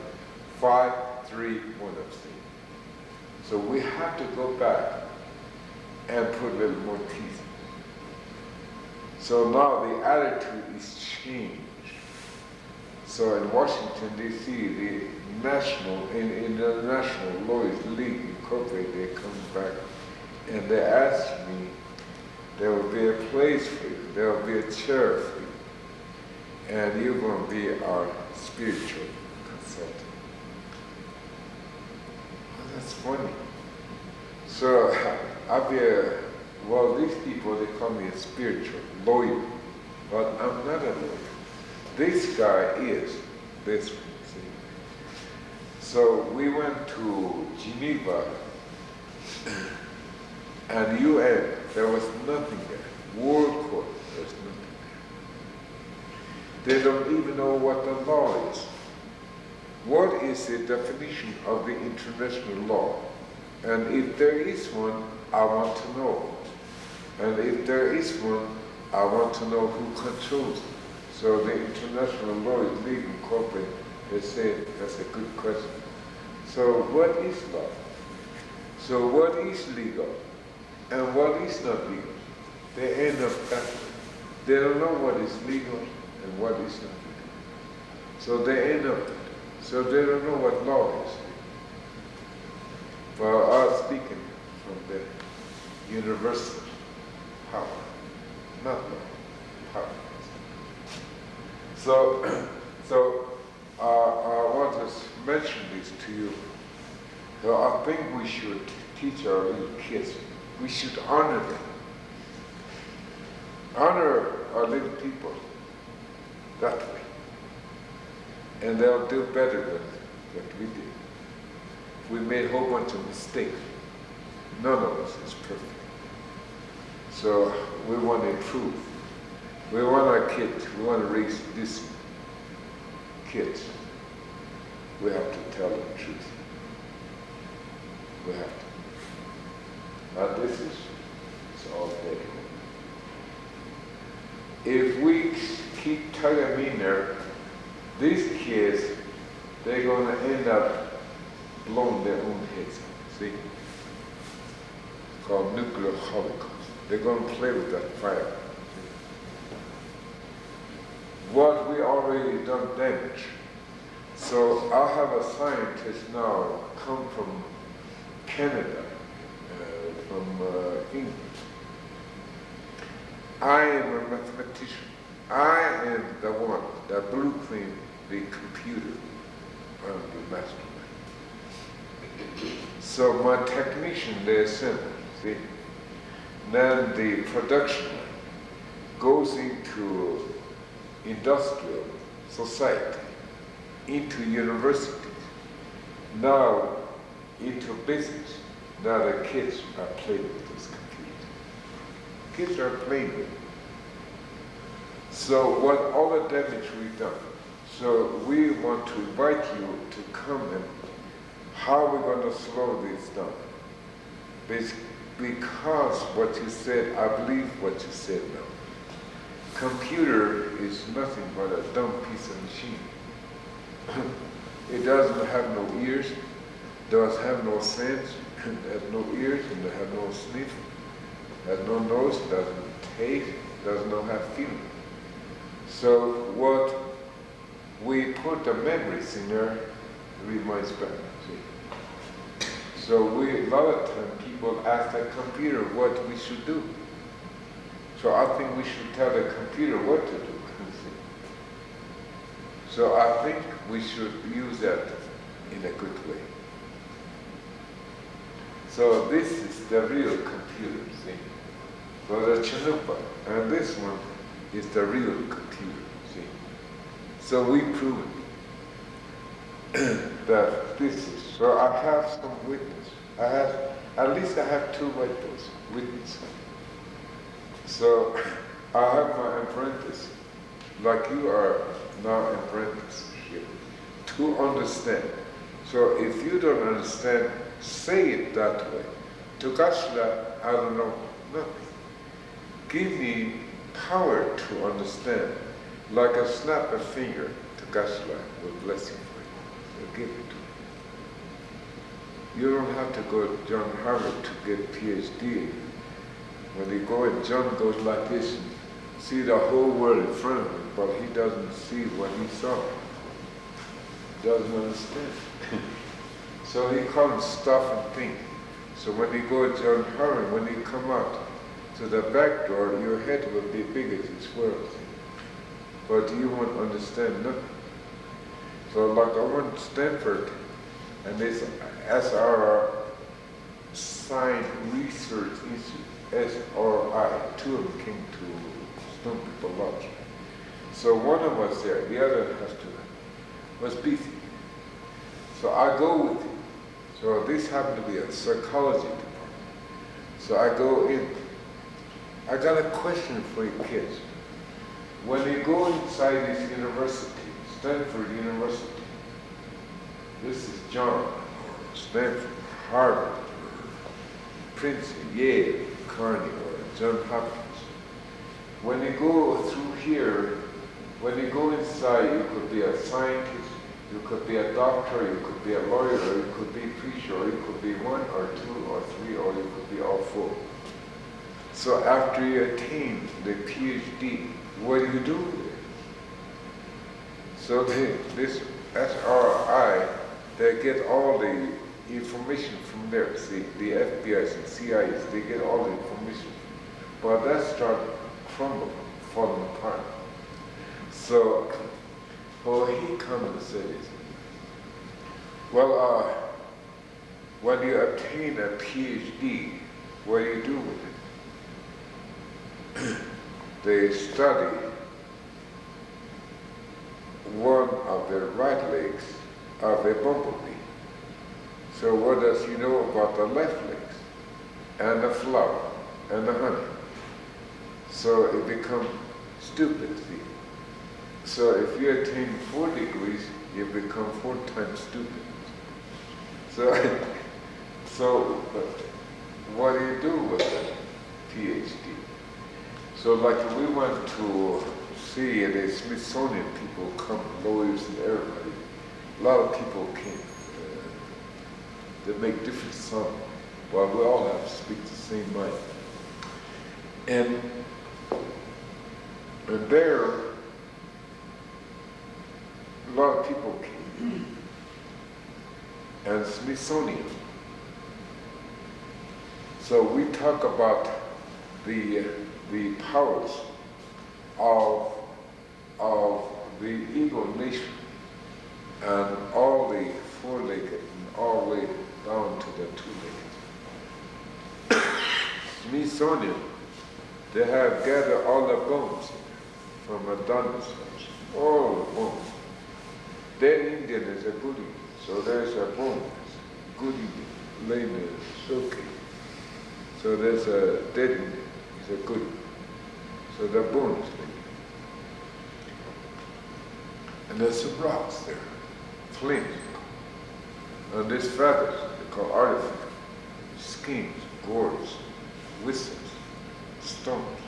531 of state. So we have to go back and put a little more teeth. So now the attitude is changed. So in Washington, D.C., the national, in the National Lawyers League Incorporated, they come back and they ask me, there will be a place for you, there will be a chair for you, and you're going to be our spiritual consultant. Oh, that's funny. So I'll be well, these people, they call me a spiritual lawyer, but I'm not a lawyer. This guy is this one, see? So we went to Geneva and UN, there was nothing there. World Court, there's nothing there. They don't even know what the law is. What is the definition of the international law? And if there is one, I want to know. And if there is one, I want to know who controls it. So the International Law is Legal Incorporated, they say that's a good question. So what is law? So what is legal? And what is not legal? They end up that way. They don't know what is legal and what is not legal. So they end up that way. So they don't know what law is. Well, I was speaking from the universal power, not law, power. So I want to mention this to you. So I think we should teach our little kids. We should honor them. Honor our little people that way. And they'll do better than what we did. We made a whole bunch of mistakes. None of us is perfect. So we want to improve. We want our kids, we want to raise these kids. We have to tell them the truth. We have to. Now this is all day. If we keep tugging them in there, these kids, they're going to end up blowing their own heads up, see? It's called nuclear holocaust. They're going to play with that fire. What we already done damage. So I have a scientist now come from Canada, from England. I am a mathematician. I am the one that blueprint the computer on the mastermind. So my technician, they assemble, see? Then the production line goes into industrial society, into universities, now into business, Now the kids are playing with this computer. Kids are playing with it. So what all the damage we've done. So we want to invite you to come and how are we going to slow this down? Because what you said, I believe what you said now. Computer is nothing but a dumb piece of machine. It doesn't have no ears, does have no sense, has no ears, and it has no sniff, has no nose, doesn't taste, does not have feeling. So what we put the memories in there reminds back. See? So a lot of times people ask the computer what we should do. So I think we should tell the computer what to do. So I think we should use that in a good way. So this is the real computer, see? So the Chanupa, and this one is the real computer, see? So we prove that this is, so I have some witness. At least I have 2 witnesses. So I have my apprentice, like you are now apprentice here, to understand. So if you don't understand, say it that way. To Gashla, I don't know nothing. Give me power to understand, like a snap a finger to Gashla will bless you for it. So give it to me. You don't have to go to John Harvard to get PhD. When you go and John goes like this and see the whole world in front of him, but he doesn't see what he saw. He doesn't understand. So he comes stuff and think. So when you go to John Harvard, when you come out to the back door, your head will be big as this world. But you won't understand nothing. So like I went to Stanford, and this SRI, Science Research Institute, SRI, 2 of them came to Stone People Lodge. So one of us there, the other was busy. So I go with him. So this happened to be a psychology department. So I go in. I got a question for you kids. When you go inside this university, Stanford University, this is John, Stanford, Harvard, Princeton, Yale, Connie, or John Hopkins. When you go through here, when you go inside, you could be a scientist, you could be a doctor, you could be a lawyer, or you could be a preacher, or you could be 1 or 2 or 3, or you could be all 4. So after you attain the PhD, what do you do with it? So this SRI, they get all the information from there. See, the FBI's and CIA's, they get all the information. But that started crumbling, falling apart. So, he comes and says, well, when you obtain a PhD, what do you do with it? They study one of the right legs of a bumblebee. So what does he know about the left legs, and the flower, and the honey? So it becomes stupid, see? So if you attain 4 degrees, you become 4 times stupid. So what do you do with a PhD? So like we went to see the Smithsonian people come, lawyers and everybody. A lot of people came. They make different sound. Well, we all have to speak the same mind. And there, a lot of people came. And Smithsonian. So we talk about the powers of the eagle nation and all the 4-legged and all the way down to the 2-legged. Smithsonian, they have gathered all the bones from a dinosaurs, all the bones. Then Indian is a good Indian, so there's a bone, good Indian, laying in soaking. So there's a dead Indian, he's a good. So they're Bornstein. And there's some rocks there, flint. And there's feathers, they're called artifacts, skins, gourds, whistles, stones.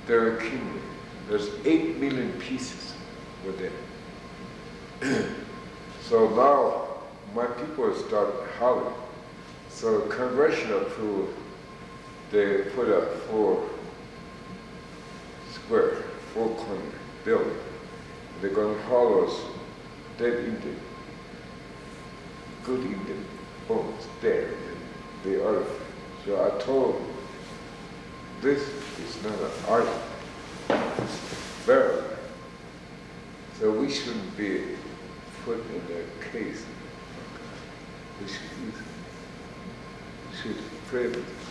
They're accumulated. There's 8 million pieces were there. So now my people start howling. So Congress approved, they put a 4-corner building. They're going to house dead Indian, good Indian bones there in the artifact. So I told them, this is not an artifact, it's burial. So we shouldn't be put in a case. We should pray with this.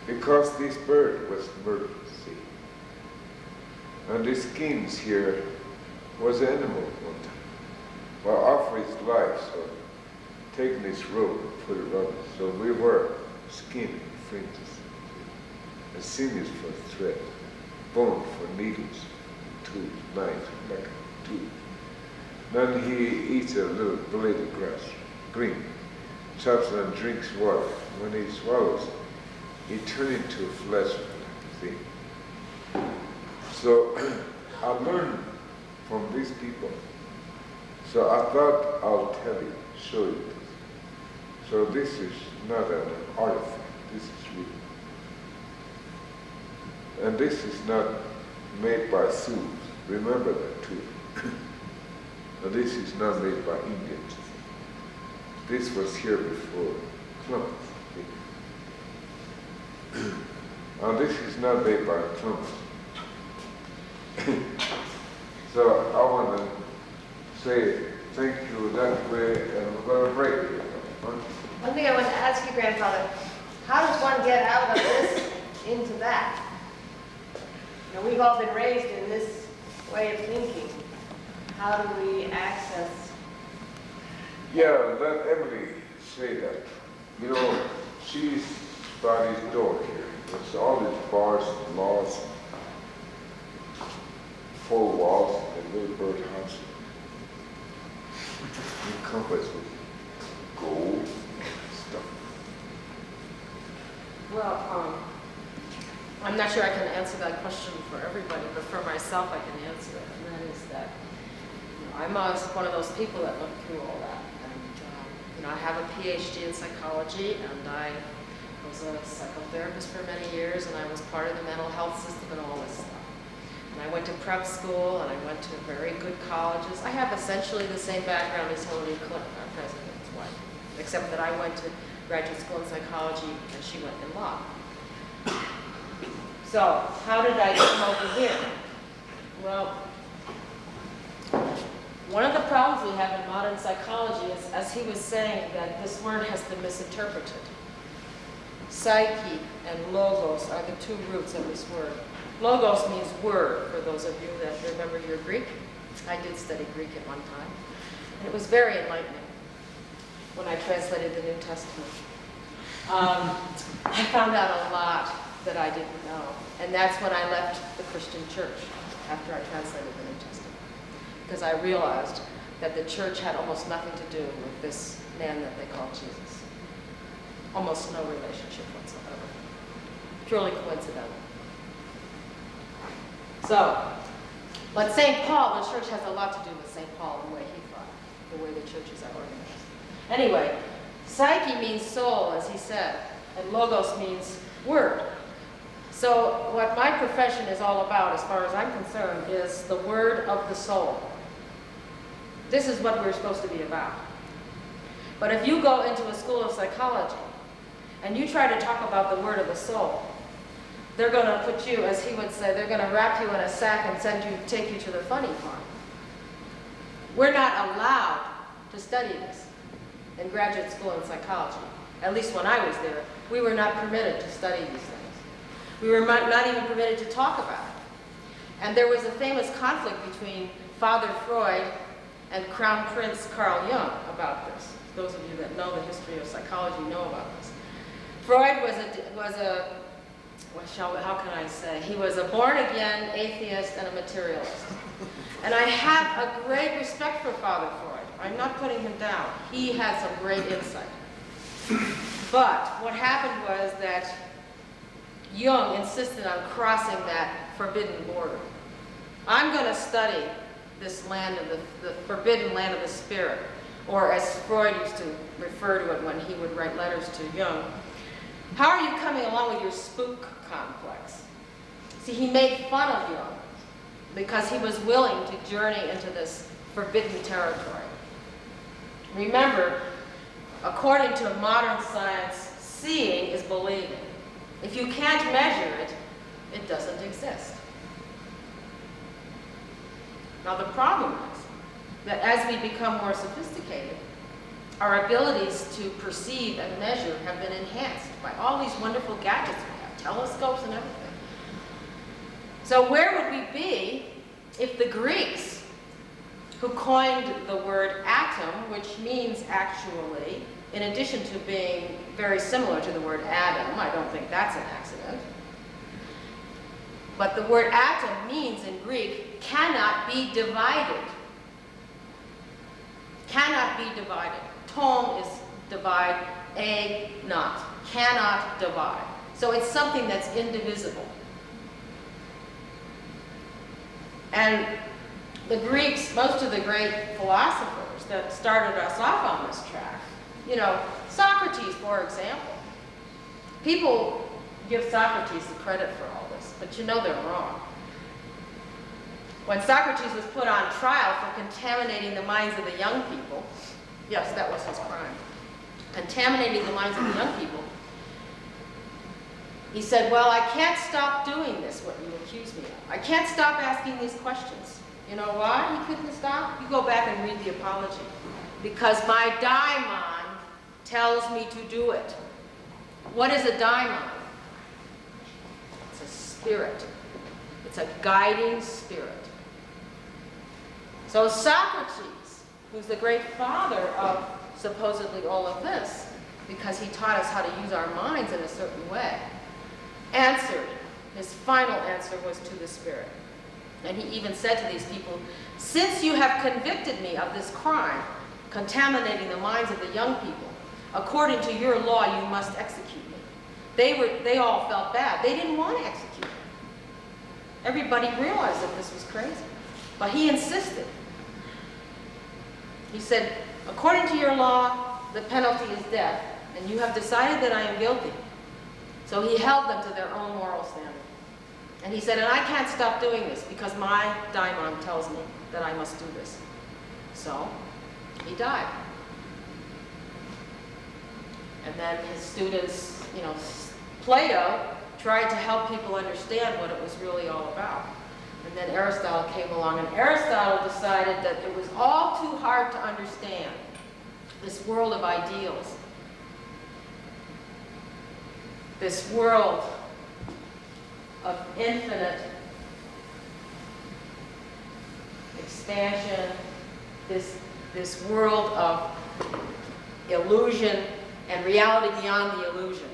Because this bird was murdered, see. And the skins here was an animal one time. Well, offered his life, so taking this rope and put it on us. So we were skin fringes. And sinews for thread, bone for needles, tools, knives, like a tool. Then he eats a little blade of grass, green, chops it and drinks water. When he swallows, he turns into flesh, see? So I learned from these people. So I thought I'll tell you, show you this. So this is not an artifact, this is real. And this is not made by Sioux, remember that too. And this is not made by Indians. This was here before Columbus. And this is not made by Columbus. So I want to say thank you that way, and we're going to break it. One thing I want to ask you, Grandfather, how does one get out of this into that? You know, we've all been raised in this way of thinking. How do we access? Yeah, let Emily say that. You know, she's by this door here. There's all these bars and laws, 4 walls, and a little birdhouse. Encompassed with gold stuff. Well, I'm not sure I can answer that question for everybody, but for myself I can answer it, and that is that I'm one of those people that went through all that. And I have a PhD in psychology, and I was a psychotherapist for many years, and I was part of the mental health system and all this stuff. And I went to prep school, and I went to very good colleges. I have essentially the same background as Hillary Clinton, our president's wife, except that I went to graduate school in psychology, and she went in law. So, how did I come over here? Well, one of the problems we have in modern psychology is, as he was saying, that this word has been misinterpreted. Psyche and logos are the 2 roots of this word. Logos means word, for those of you that remember your Greek. I did study Greek at one time. And it was very enlightening when I translated the New Testament. I found out a lot that I didn't know. And that's when I left the Christian church, after I translated the New Testament. Because I realized that the church had almost nothing to do with this man that they call Jesus. Almost no relationship whatsoever. Purely coincidental. So, but St. Paul, the church has a lot to do with St. Paul, the way he thought, the way the churches are organized. Anyway, psyche means soul, as he said, and logos means word. So what my profession is all about, as far as I'm concerned, is the word of the soul. This is what we're supposed to be about. But if you go into a school of psychology and you try to talk about the word of the soul, they're going to put you, as he would say, they're going to wrap you in a sack and take you to the funny farm. We're not allowed to study this in graduate school in psychology. At least when I was there, we were not permitted to study these things. We were not even permitted to talk about it. And there was a famous conflict between Father Freud and Crown Prince Carl Jung about this. Those of you that know the history of psychology know about this. Freud how can I say? He was a born-again atheist and a materialist. And I have a great respect for Father Freud. I'm not putting him down. He had some great insight. But what happened was that Jung insisted on crossing that forbidden border. I'm going to study this land of the forbidden land of the spirit, or as Freud used to refer to it when he would write letters to Jung. How are you coming along with your spook complex? See, he made fun of Jung because he was willing to journey into this forbidden territory. Remember, according to modern science, seeing is believing. If you can't measure it, it doesn't exist. Now the problem is that as we become more sophisticated, our abilities to perceive and measure have been enhanced by all these wonderful gadgets we have, telescopes and everything. So where would we be if the Greeks, who coined the word atom, which means actually, in addition to being very similar to the word Adam, I don't think that's an accident, but the word atom means in Greek, cannot be divided. Cannot be divided. Tom is divide, a not. Cannot divide. So it's something that's indivisible. And the Greeks, most of the great philosophers that started us off on this track, you know, Socrates, for example. People give Socrates the credit for all this, but you know they're wrong. When Socrates was put on trial for contaminating the minds of the young people, yes, that was his crime, contaminating the minds of the young people, he said, well, I can't stop doing this, what you accuse me of. I can't stop asking these questions. You know why he couldn't stop? You go back and read the Apology. Because my daimon tells me to do it. What is a daimon? It's a spirit. It's a guiding spirit. So Socrates, who's the great father of supposedly all of this, because he taught us how to use our minds in a certain way, answered, his final answer was to the spirit. And he even said to these people, since you have convicted me of this crime, contaminating the minds of the young people, according to your law, you must execute me. They all felt bad. They didn't want to execute him. Everybody realized that this was crazy. But he insisted. He said, according to your law, the penalty is death, and you have decided that I am guilty. So he held them to their own moral standard. And he said, and I can't stop doing this because my daimon tells me that I must do this. So he died. And then his students, you know, Plato tried to help people understand what it was really all about. And then Aristotle came along, and Aristotle decided that it was all too hard to understand, this world of ideals, this world of infinite expansion, this world of illusion and reality beyond the illusion.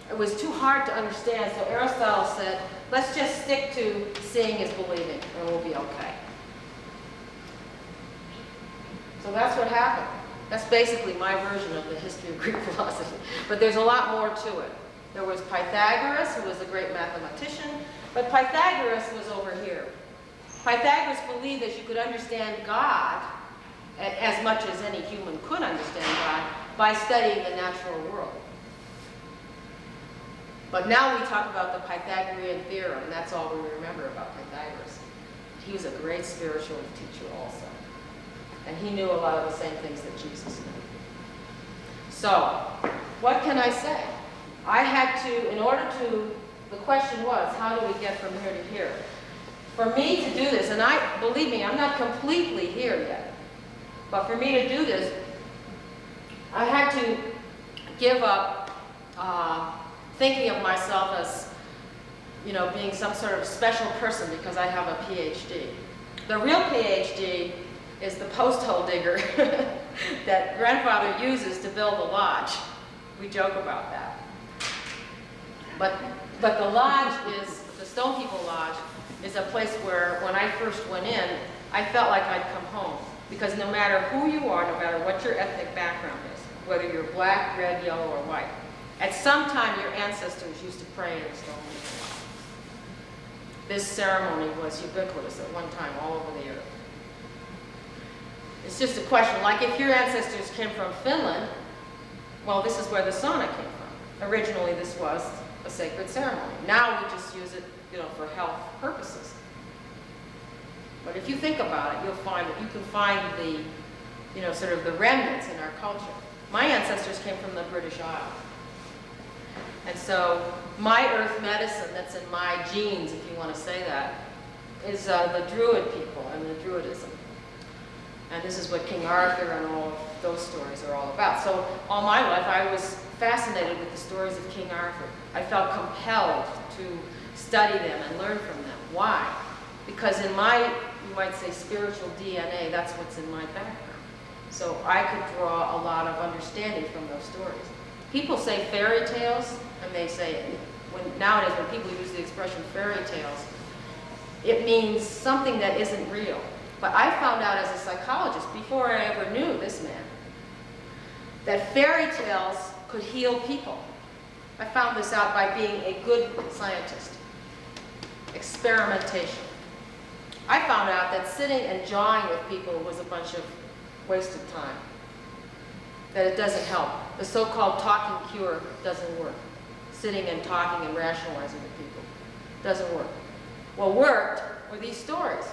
It was too hard to understand, so Aristotle said, let's just stick to seeing is believing, and we'll be okay. So that's what happened. That's basically my version of the history of Greek philosophy. But there's a lot more to it. There was Pythagoras, who was a great mathematician, but Pythagoras was over here. Pythagoras believed that you could understand God as much as any human could understand God by studying the natural world. But now we talk about the Pythagorean theorem, and that's all we remember about Pythagoras. He was a great spiritual teacher also. And he knew a lot of the same things that Jesus knew. So, what can I say? I had to, in order to, the question was, how do we get from here to here? For me to do this, and believe me, I'm not completely here yet, but for me to do this, I had to give up thinking of myself as, you know, being some sort of special person because I have a PhD. The real PhD is the post hole digger that grandfather uses to build the lodge. We joke about that. But the lodge is, the Stone People Lodge, is a place where when I first went in, I felt like I'd come home. Because no matter who you are, no matter what your ethnic background is, whether you're black, red, yellow, or white, at some time your ancestors used to pray in the Stone People Lodge. This ceremony was ubiquitous at one time all over the earth. It's just a question, like if your ancestors came from Finland, well, this is where the sauna came from. Originally, this was a sacred ceremony. Now we just use it, for health purposes. But if you think about it, you'll find that you can find the, sort of the remnants in our culture. My ancestors came from the British Isles. And so my earth medicine that's in my genes, if you want to say that, is the Druid people and the Druidism. And this is what King Arthur and all of those stories are all about. So all my life I was fascinated with the stories of King Arthur. I felt compelled to study them and learn from them. Why? Because in my, you might say, spiritual DNA, that's what's in my background. So I could draw a lot of understanding from those stories. People say fairy tales, and they say, nowadays when people use the expression fairy tales, it means something that isn't real. But I found out as a psychologist, before I ever knew this man, that fairy tales could heal people. I found this out by being a good scientist. Experimentation. I found out that sitting and jawing with people was a bunch of wasted time. That it doesn't help. The so-called talking cure doesn't work. Sitting and talking and rationalizing with people doesn't work. What worked were these stories.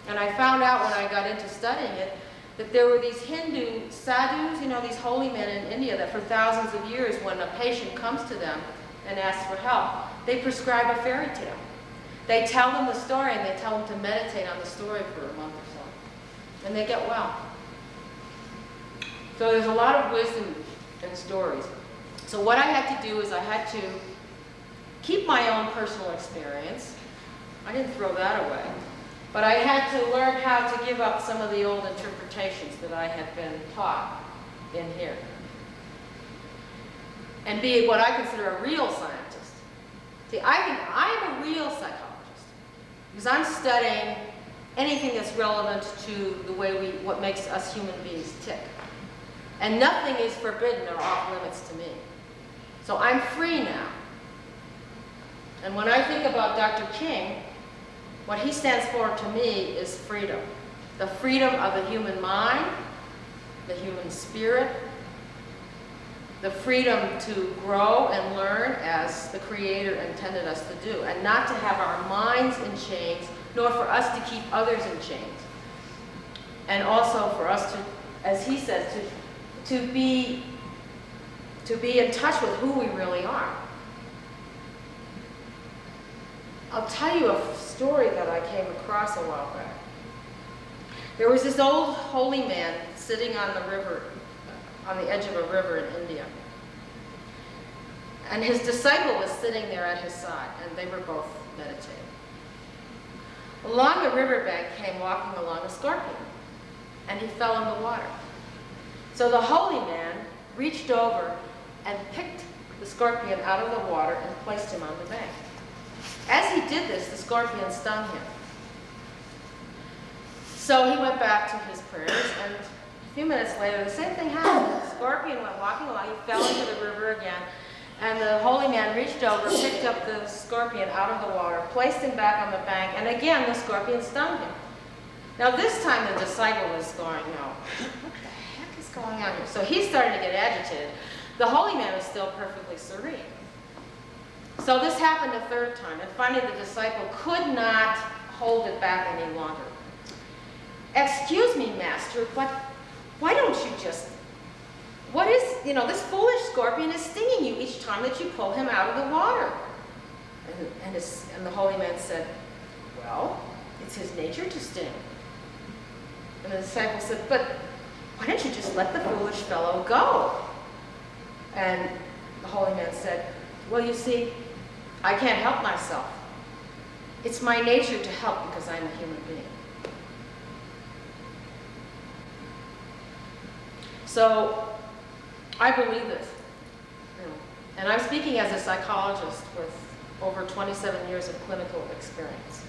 And I found out when I got into studying it that there were these Hindu sadhus, these holy men in India that for thousands of years when a patient comes to them and asks for help, they prescribe a fairy tale. They tell them the story and they tell them to meditate on the story for a month or so. And they get well. So there's a lot of wisdom in stories. So what I had to do is I had to keep my own personal experience. I didn't throw that away. But I had to learn how to give up some of the old interpretations that I had been taught in here. And be what I consider a real scientist. See, I think I'm a real psychologist because I'm studying anything that's relevant to the way what makes us human beings tick. And nothing is forbidden or off limits to me. So I'm free now. And when I think about Dr. King, what he stands for to me is freedom. The freedom of the human mind, the human spirit, the freedom to grow and learn as the Creator intended us to do, and not to have our minds in chains, nor for us to keep others in chains. And also for us to, as he says, to be in touch with who we really are. I'll tell you a story that I came across a while back. There was this old holy man sitting on the river, on the edge of a river in India. And his disciple was sitting there at his side, and they were both meditating. Along the riverbank came walking along a scorpion, and he fell in the water. So the holy man reached over and picked the scorpion out of the water and placed him on the bank. As he did this, the scorpion stung him. So he went back to his prayers, and a few minutes later, the same thing happened. The scorpion went walking along, he fell into the river again, and the holy man reached over, picked up the scorpion out of the water, placed him back on the bank, and again the scorpion stung him. Now this time the disciple was going, no, what the heck is going on here? So he started to get agitated. The holy man was still perfectly serene. So this happened a third time, and finally the disciple could not hold it back any longer. Excuse me, master, but why don't you just, what is, this foolish scorpion is stinging you each time that you pull him out of the water. And the holy man said, well, it's his nature to sting. And the disciple said, but why don't you just let the foolish fellow go? And the holy man said, well, you see, I can't help myself. It's my nature to help because I'm a human being. So I believe this. And I'm speaking as a psychologist with over 27 years of clinical experience.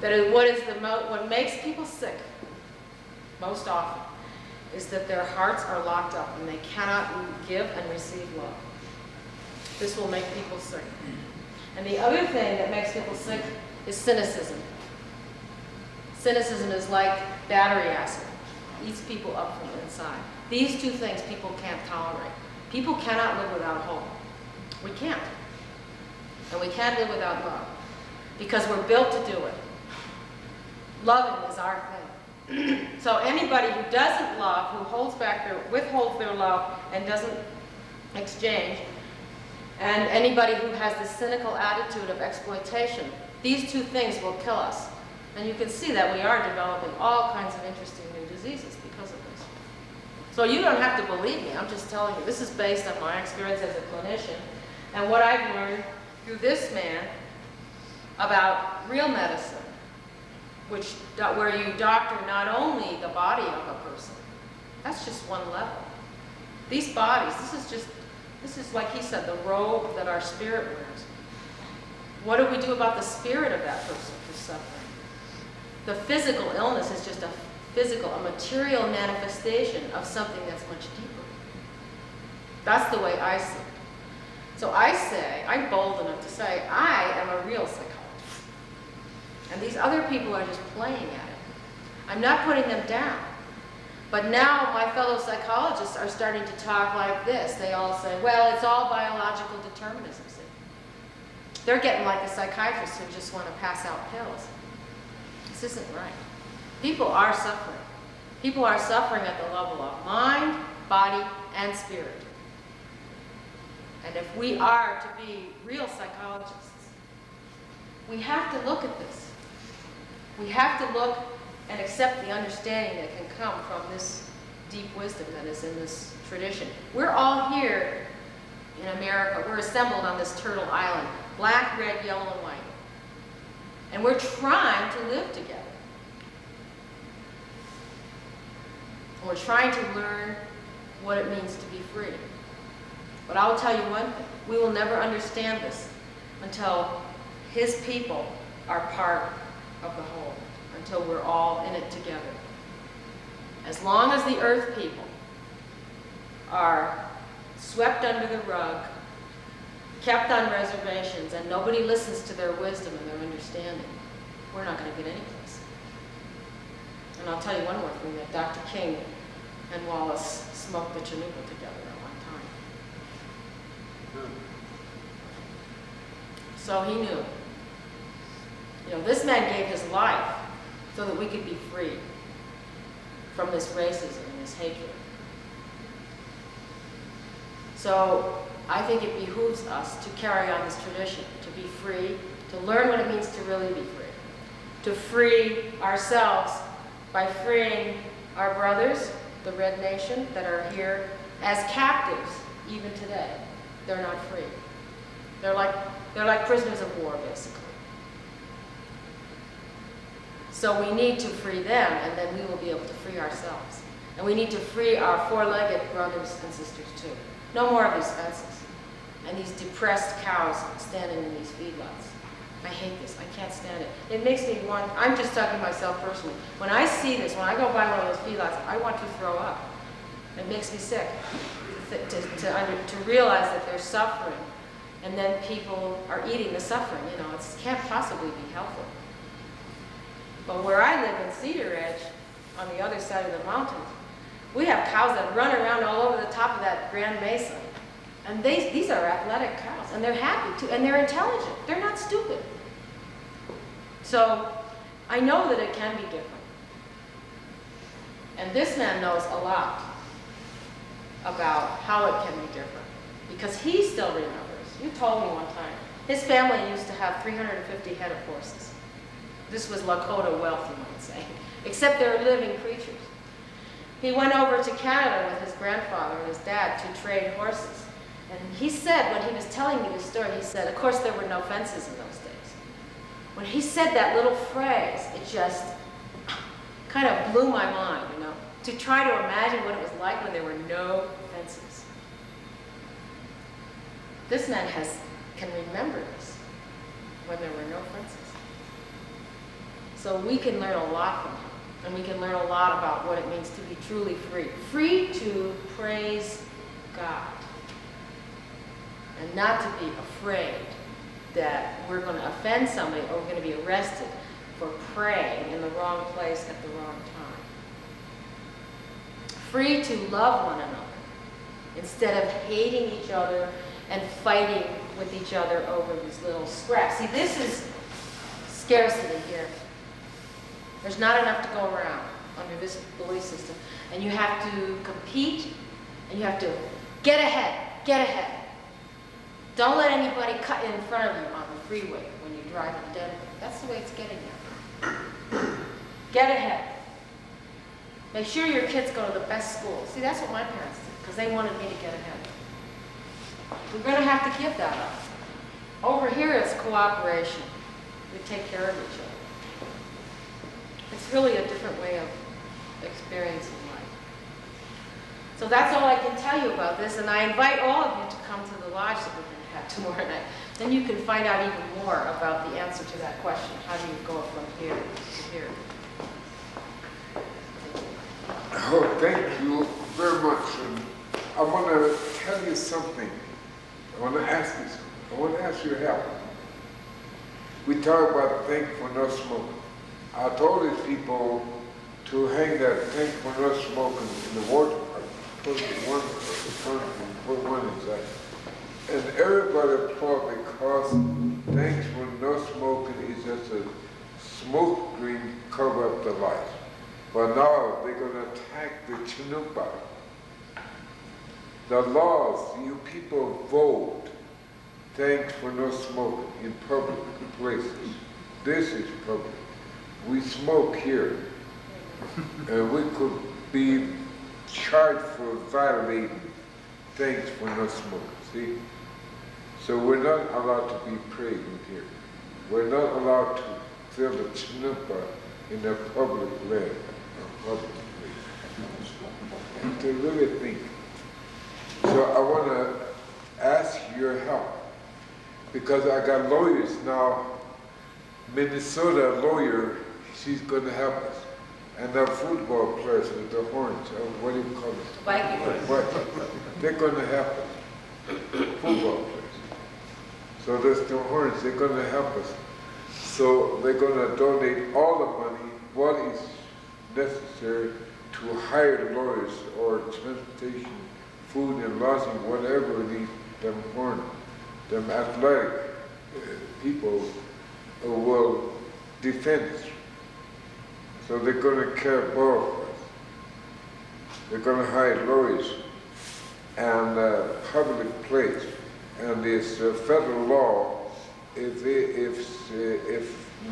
That what makes people sick most often is that their hearts are locked up and they cannot give and receive love. This will make people sick. And the other thing that makes people sick is cynicism. Cynicism is like battery acid. It eats people up from the inside. These two things people can't tolerate. People cannot live without hope. We can't. And we can't live without love because we're built to do it. Loving is our thing. So anybody who doesn't love, who withholds their love and doesn't exchange, and anybody who has this cynical attitude of exploitation, these two things will kill us. And you can see that we are developing all kinds of interesting new diseases because of this. So you don't have to believe me, I'm just telling you. This is based on my experience as a clinician and what I've learned through this man about real medicine, where you doctor not only the body of a person, that's just one level. These bodies, this is like he said, the robe that our spirit wears. What do we do about the spirit of that person who's suffering? The physical illness is just a material manifestation of something that's much deeper. That's the way I see it. So I'm bold enough to say, I am a real psychologist. And these other people are just playing at it. I'm not putting them down. But now my fellow psychologists are starting to talk like this. They all say, well, it's all biological determinism. See? They're getting like the psychiatrists who just want to pass out pills. This isn't right. People are suffering. People are suffering at the level of mind, body, and spirit. And if we are to be real psychologists, we have to look at this. We have to look and accept the understanding that can come from this deep wisdom that is in this tradition. We're all here in America. We're assembled on this turtle island, black, red, yellow, and white. And we're trying to live together. And we're trying to learn what it means to be free. But I'll tell you one thing, we will never understand this until his people are part of the whole, until we're all in it together. As long as the earth people are swept under the rug, kept on reservations, and nobody listens to their wisdom and their understanding, we're not going to get any place. And I'll tell you one more thing, that Dr. King and Wallace smoked the chanupa together at one time. So he knew. You know, this man gave his life so that we could be free from this racism and this hatred. So I think it behooves us to carry on this tradition, to be free, to learn what it means to really be free, to free ourselves by freeing our brothers, the Red Nation, that are here as captives even today. They're not free. They're like prisoners of war, basically. So we need to free them, and then we will be able to free ourselves. And we need to free our four-legged brothers and sisters too. No more of these fences and these depressed cows standing in these feedlots. I hate this. I can't stand it. It makes me want, I'm just talking to myself personally. When I see this, when I go by one of those feedlots, I want to throw up. It makes me sick to realize that they're suffering, and then people are eating the suffering. You know, it can't possibly be helpful. But where I live in Cedar Edge, on the other side of the mountains, we have cows that run around all over the top of that Grand Mesa. And these are athletic cows, and they're happy too, and they're intelligent. They're not stupid. So I know that it can be different. And this man knows a lot about how it can be different, because he still remembers. You told me one time, his family used to have 350 head of horses. This was Lakota wealth, you might say, except they're living creatures. He went over to Canada with his grandfather and his dad to trade horses. And he said, when he was telling me this story, he said, of course there were no fences in those days. When he said that little phrase, it just kind of blew my mind, you know. to try to imagine what it was like when there were no fences. This man can remember this, when there were no fences. So we can learn a lot from him, and we can learn a lot about what it means to be truly free. Free to praise God, and not to be afraid that we're going to offend somebody or we're going to be arrested for praying in the wrong place at the wrong time. Free to love one another instead of hating each other and fighting with each other over these little scraps. See, this is scarcity here. There's not enough to go around under this belief system. And you have to compete, and you have to get ahead, get ahead. Don't let anybody cut in front of you on the freeway when you drive in Denver. That's the way it's getting there. Get ahead. Make sure your kids go to the best school. See, that's what my parents did, because they wanted me to get ahead. We're going to have to give that up. Over here, it's cooperation. We take care of each other. It's really a different way of experiencing life. So that's all I can tell you about this, and I invite all of you to come to the lodge that we're going to have tomorrow night. Then you can find out even more about the answer to that question. How do you go from here to here? Oh, thank you very much. And I want to tell you something. I want to ask you something. I want to ask your help. We talk about thank for no smoking. I told these people to hang that thank for no smoking in the water park. Put one inside. And everybody applauded because thanks for no smoking is just a smoke screen cover up the light. But now they're going to attack the Chinoopa. The laws, you people vote, thanks for no smoking in public places. This is public. We smoke here, and we could be charged for violating thanks for no smoking, see? So we're not allowed to be pregnant here. We're not allowed to fill the Chinoopa in a public land. And to really think. So I want to ask your help, because I got lawyers now. Minnesota lawyer, she's going to help us. And the football players with the horns, what do you call it? Vikings. They're going to help us. Football players. So there's the horns, they're going to help us. So they're going to donate all the money, what is necessary to hire lawyers or transportation, food and lodging, whatever these them horn, them athletic people will defend us. So they're going to care both of us. They're going to hire lawyers and public place. And this federal law, if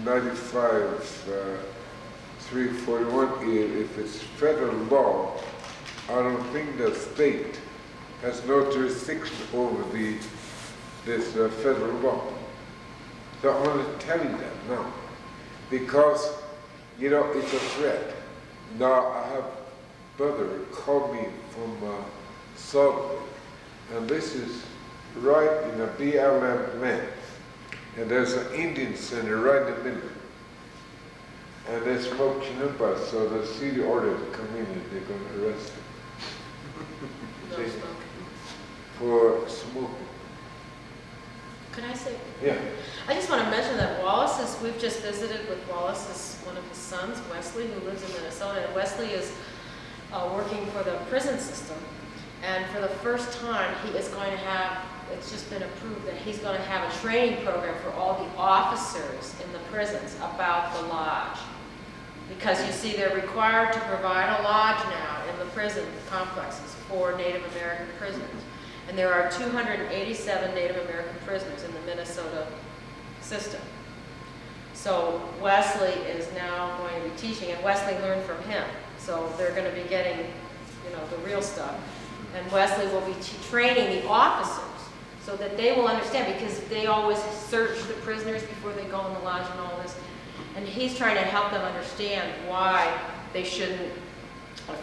95 341, if it's federal law, I don't think the state has no jurisdiction over this federal law. So I want to tell you that now, because, you know, it's a threat. Now I have brother called me from Salt Lake, and this is right in the BLM land, and there's an Indian center right in the middle. And they smoke Chinoopa, so the city ordered to come in and they're going to arrest them. For smoking. Can I say? Yeah. I just want to mention that we've just visited with Wallace's, one of his sons, Wesley, who lives in Minnesota, and Wesley is working for the prison system. And for the first time, he is going to have, it's just been approved that he's going to have a training program for all the officers in the prisons about the lodge. Because you see, they're required to provide a lodge now in the prison complexes for Native American prisoners. And there are 287 Native American prisoners in the Minnesota system. So Wesley is now going to be teaching, and Wesley learned from him. So they're going to be getting, you know, the real stuff. And Wesley will be training the officers so that they will understand, because they always search the prisoners before they go in the lodge and all this. And he's trying to help them understand why they shouldn't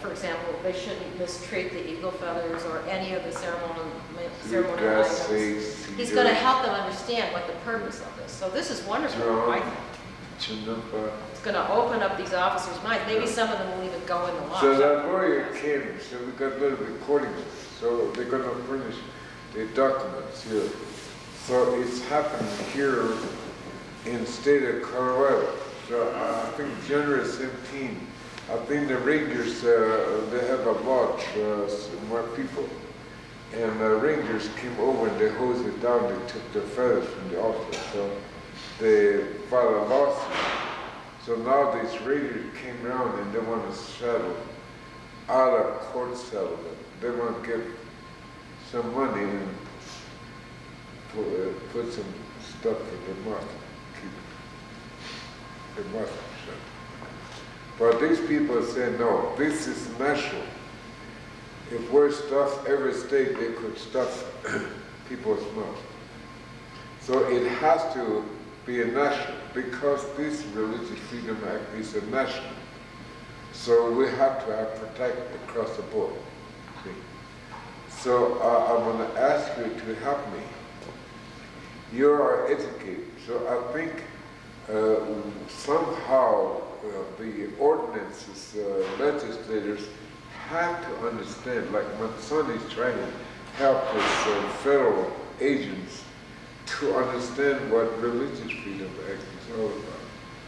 For example, they shouldn't mistreat the eagle feathers or any of the ceremonial Grass, items. cedar, He's going to help them understand what the purpose of this. So this is wonderful, I think. Chinapa. It's going to open up these officers' minds. Maybe some of them will even go in the law. So that lawyer came, so we got little recordings. So they're going to furnish the documents here. So it's happening here in state of Colorado. So I think January 17, I think the Rangers, they have a lodge, more people. And the Rangers came over and they hosed it down, they took the feathers from the altar. So they filed a lawsuit. So now these Rangers came around and they want to settle out of court settlement. They want to get some money and put some stuff in the market, keep the market shut. But these people say, no, this is national. If we're stuffed every state, they could stuff people's mouth. So it has to be a national, because this Religious Freedom Act is a national. So we have to have protect across the board. See? So I want to ask you to help me. You are educated, so I think somehow the ordinances, legislators have to understand, like my son is trying to help his federal agents to understand what Religious Freedom Act is all about.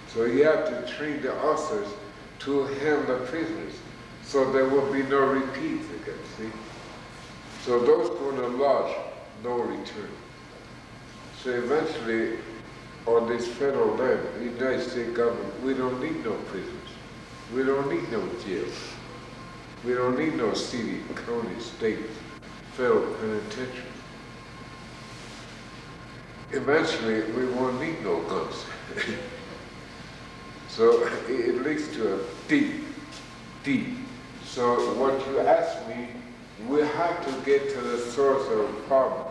So you have to train the officers to handle the prisoners, so there will be no repeats again, see? So those going to lodge, no return. So eventually, on this federal land, the United States government, we don't need no prisoners. We don't need no jails. We don't need no city, county, state, federal penitentiary. Eventually, we won't need no guns. So it leads to a deep. So what you ask me, we have to get to the source of the problem.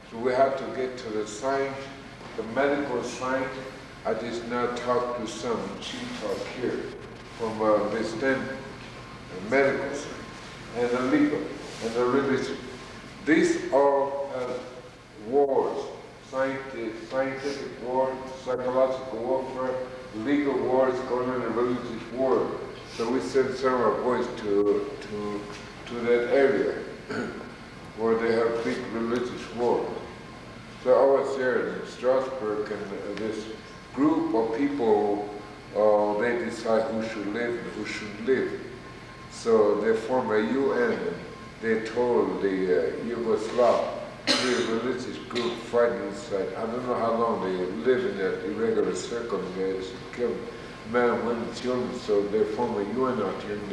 So we have to get to the science, the medical science. I just now talked to some chief talk here from the STEM, the medical science, and the legal, and the religion. These all have wars, scientific war, psychological warfare, legal wars going on in religious war. So we send some of our boys to that area where they have big religious war. So I was there in Strasbourg, and this group of people, they decide who should live and who shouldn't live. So they form a UN, and they told the Yugoslav religious group fighting inside. I don't know how long they live in that irregular circle, and they kill men, women, children. So they form a UN out here, and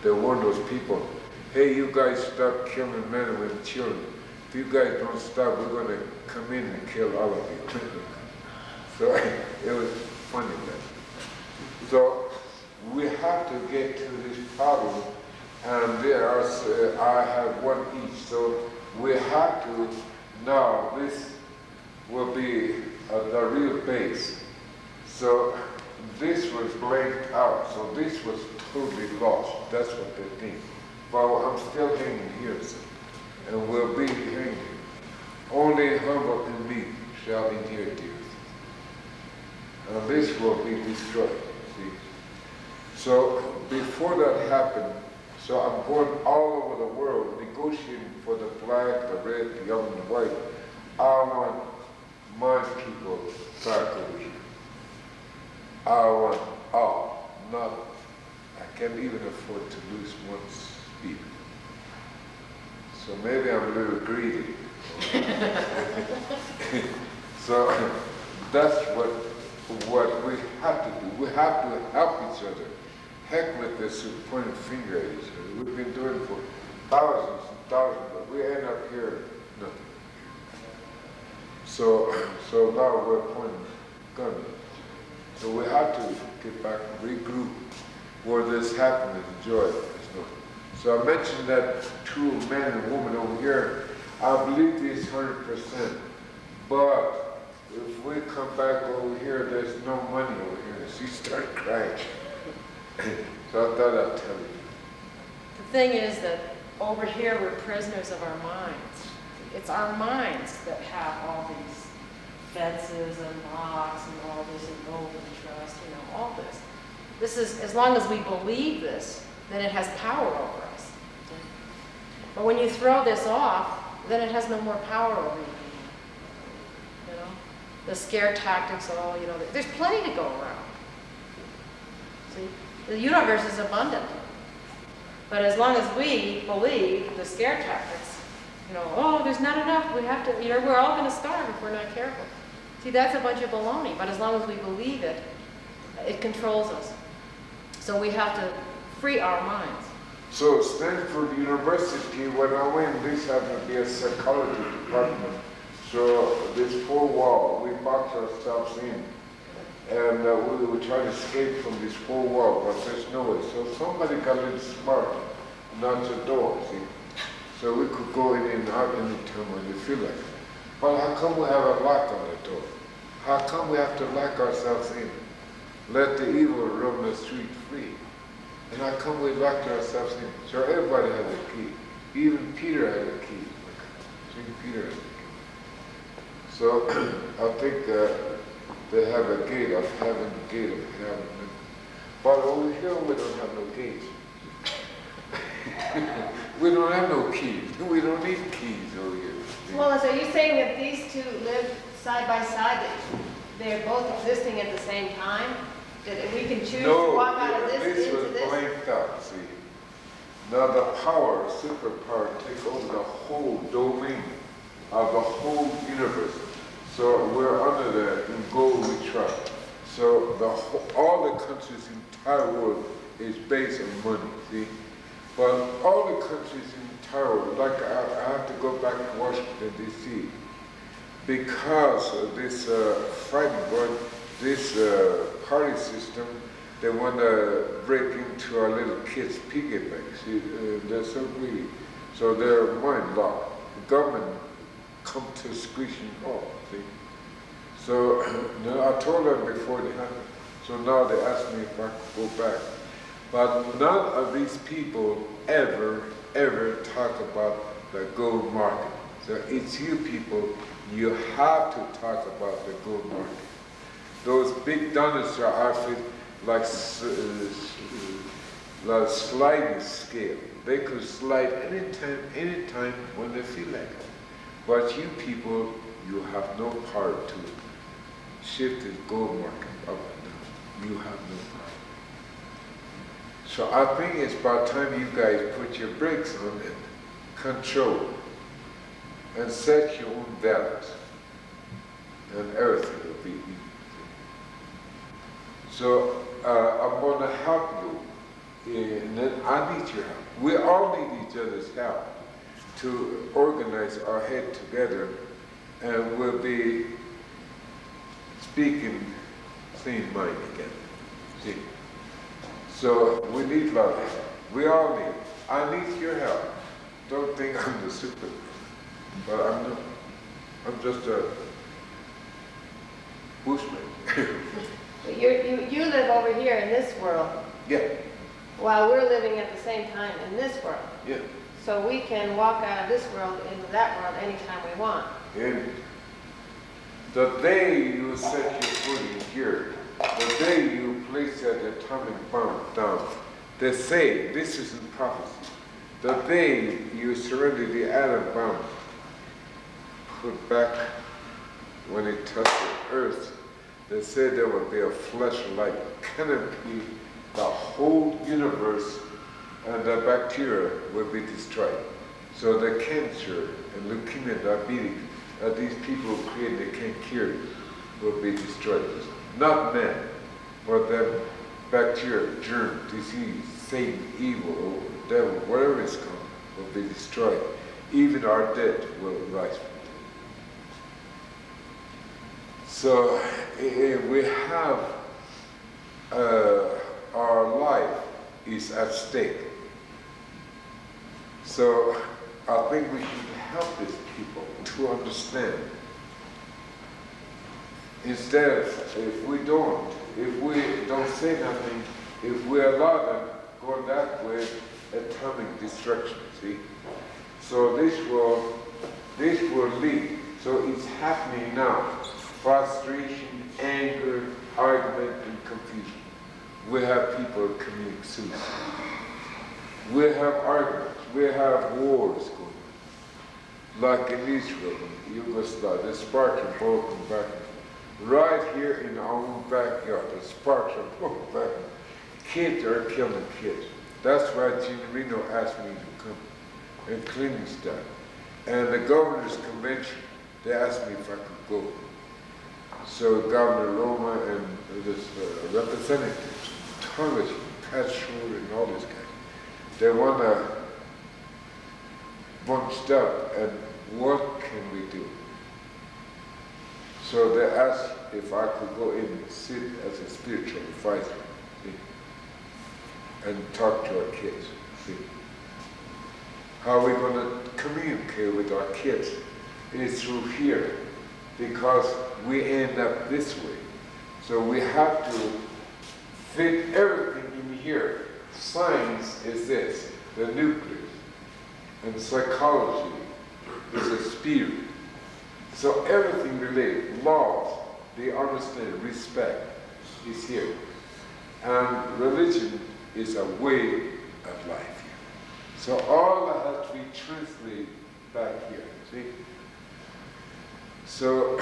they warned those people, hey, you guys stop killing men and women, children. If you guys don't stop, we're going to come in and kill all of you. So it was funny then. So we have to get to this problem, and I have one each. So we have to, now this will be the real base. So this was blanked out, so this was totally lost. That's what they think. But I'm still hanging here, and will be hanging. Only humble and meek shall inherit the earth. And this will be destroyed, see. So before that happened, so I'm going all over the world negotiating for the black, the red, the yellow, and the white. I want my people back over here. I want all, not, I can't even afford to lose one speed. So maybe I'm a little greedy. So that's what we have to do. We have to help each other. Heck with this pointing finger at each other. We've been doing it for thousands and thousands, but we end up here, nothing. So now we're pointing guns. So we have to get back, regroup where this happened and enjoy it. So I mentioned that two men and woman over here. I believe this 100%, but if we come back over here, there's no money over here. She started crying. So I thought I'd tell you. The thing is that over here we're prisoners of our minds. It's our minds that have all these fences and locks and all this and gold and trust, you know, all this. This is, as long as we believe this, then it has power over us. But when you throw this off, then it has no more power over you. You know, the scare tactics, all, you know, there's plenty to go around. See, the universe is abundant. But as long as we believe the scare tactics, you know, oh, there's not enough, we have to, you know, we're all going to starve if we're not careful. See, that's a bunch of baloney, but as long as we believe it, it controls us. So we have to free our minds. So Stanford University, when I went, this happened to be a psychology department. So this four wall, we boxed ourselves in. And we were trying to escape from this four wall, but there's no way. So somebody got a little smart, knocked the door, see? So we could go in and out anytime when we feel like it. But how come we have a lock on the door? How come we have to lock ourselves in? Let the evil roam the street free. And how come we locked ourselves in? So everybody has a key. Even Peter had a key. St. Peter had a key. So I think they have a gate of heaven, a gate of heaven. But over here we don't have no gates. We don't have no keys. We don't need keys over here. Well, so you're saying that these two live side by side, that they're both existing at the same time? That we can choose to walk out of this into was this? blanked out, see. Now the power, superpower, take over the whole domain of the whole universe. So we're under the in gold we trust. So all the countries in the entire world is based on money, see. But all the countries in the entire world, like I have to go back to Washington, D.C., because of this fighting going, this party system, they want to break into our little kids' piggy banks. See, they're so greedy. So they're mind locked. The government come to a screeching halt, see. So I told them before it happened. So now they ask me if I could go back. But none of these people ever talk about the gold market. So it's you people, you have to talk about the gold market. Those big dinosaur outfits, like sliding scale. They could slide anytime when they feel like it. But you people, you have no power to shift the gold market up and down. You have no power. So I think it's about time you guys put your brakes on and control and set your own values, and everything will be easy. So I'm going to help you, and then I need your help. We all need each other's help to organize our head together, and we'll be speaking same mind again. See? So we need a lot of help. We all need it. I need your help. Don't think I'm the super, but I'm not. I'm just a bushman. But you live over here in this world. Yeah. While we're living at the same time in this world. Yeah. So we can walk out of this world into that world anytime we want. And the day you set your foot in here, the day you place that atomic bomb down, they say, this is in prophecy, the day you surrender the atom bomb, put back when it touched the earth, they said there would be a flesh-like canopy, the whole universe and the bacteria will be destroyed. So the cancer and leukemia, diabetes, that these people create, they can't cure, will be destroyed. Not men, but the bacteria, germ, disease, Satan, evil, or devil, whatever it's called, will be destroyed. Even our dead will rise from it. So we have, our life is at stake. So I think we should help these people to understand. Instead, if we don't say nothing, if we allow them go that way, atomic destruction, see? So this will lead. So it's happening now. Frustration, anger, argument, and confusion. We have people committing suicide. We have arguments. We have wars going on. Like in Israel, in Yugoslavia, the sparks are broken back and forth. Right here in our own backyard, the sparks are broken back and forth. Kids are killing kids. That's why Gene Reno asked me to come and cleaning stuff. And the governor's convention, they asked me if I could go. So Governor Loma and this representatives, Thomas, Pat Shore, and all these guys, they want to bunched up, and what can we do? So they asked if I could go in and sit as a spiritual advisor, see, and talk to our kids, see. How are we going to communicate with our kids? It is through here, because we end up this way. So we have to fit everything in here. Science is this, the nucleus, and psychology is a spirit. So everything related, laws, the understanding, respect is here. And religion is a way of life. So all that has to be translated back here, see? So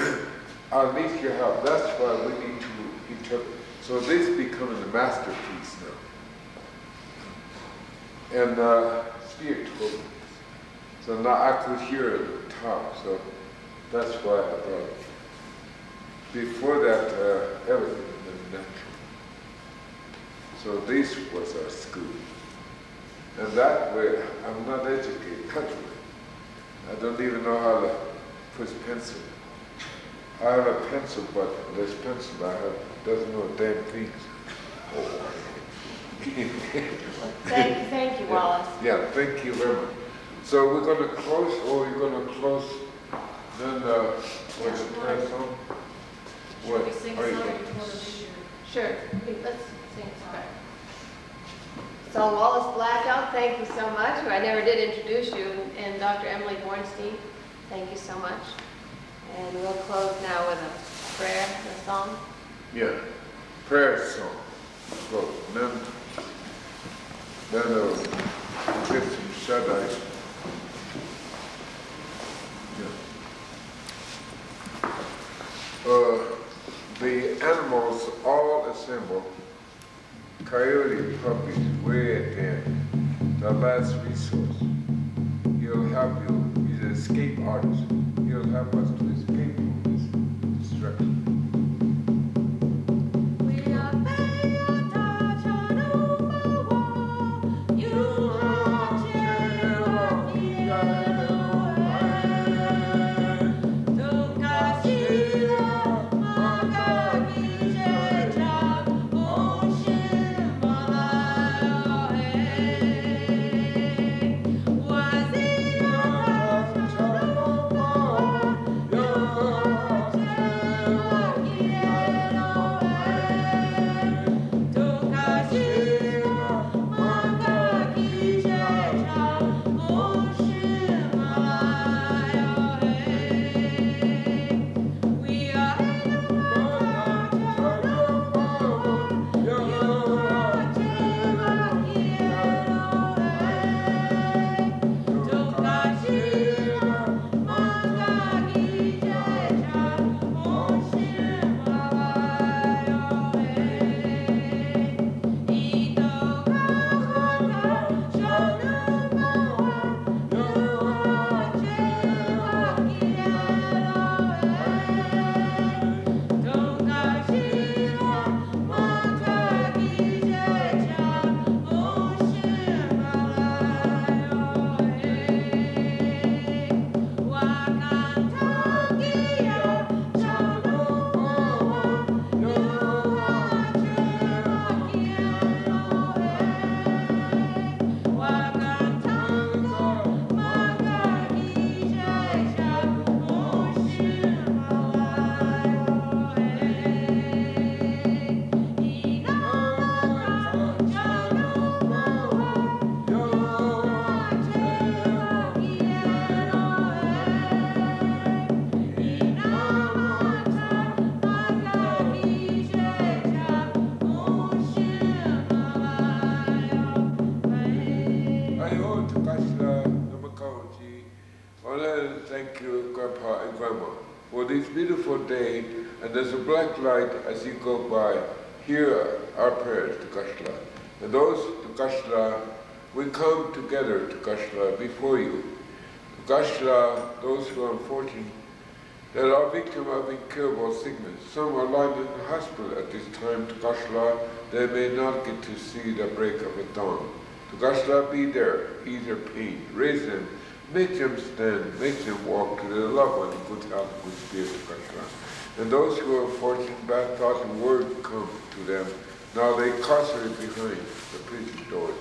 I'll need your help. That's why we need to interpret. So this is becoming a masterpiece now. And Spirit told me this. So now I could hear it talk, so that's why I brought it. Before that, everything was natural. So this was our school. And that way, I'm not educated, naturally. I don't even know how to push pencil. I have a pencil, but this pencil I have doesn't know damn things. Thank you, Wallace. Yeah, thank you very much. So we're going to close, or you're going to close, then what's the prayer song? Should we sing a Are you song or going do you want to do Sure, let's sing a song. So Wallace Black Elk, thank you so much. I never did introduce you, and Dr. Emily Bornstein, thank you so much. And we'll close now with a prayer, a song. Yeah, prayer song. Close. Then we'll get some shut-eye. Yeah. The animals all assemble. Coyote, puppies, way at the end. The last resource. He'll help you. He's an escape artist. He'll help us to escape from this destruction. Yeah. Tukashla, Namakawaji. I want to thank you, Grandpa and Grandma, for this beautiful day. And there's a black light as you go by. Hear our prayers, Tukashla. And those, Tukashla, we come together, Tukashla, before you. Tukashla, those who are unfortunate, that are victims of incurable sickness. Some are lying in the hospital at this time, Tukashla. They may not get to see the break of the dawn. Tukashla, be there, ease their pain, raise them, make them stand, make them walk to their loved one in good health and good spirit, Tukashla. And those who are fortunate, bad thoughts and words come to them. Now they incarcerate behind the prison doors.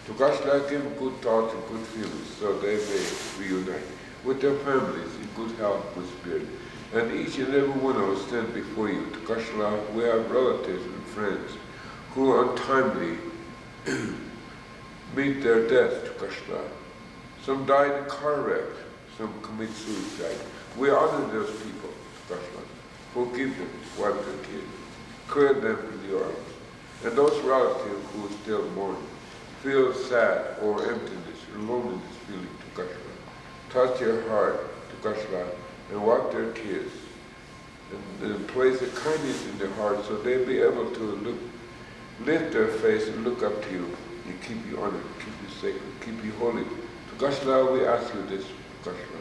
Tukashla, give them good thoughts and good feelings so they may reunite with their families in good health and good spirit. And each and every one of us stand before you. Tukashla, we have relatives and friends who untimely meet their death, Tukashla. Some died in car wrecks, some commit suicide. We honor those people, Tukashla. Forgive them, wipe their tears, clear them in your arms. And those relatives who still mourn, feel sad or emptiness or loneliness feeling, Tukashla. Touch their heart, Tukashla, and wipe their tears. And place a kindness in their heart so they'll be able to lift their face and look up to you and keep you honored, keep you sacred, keep you holy. Tukashla, we ask you this, Tukashla.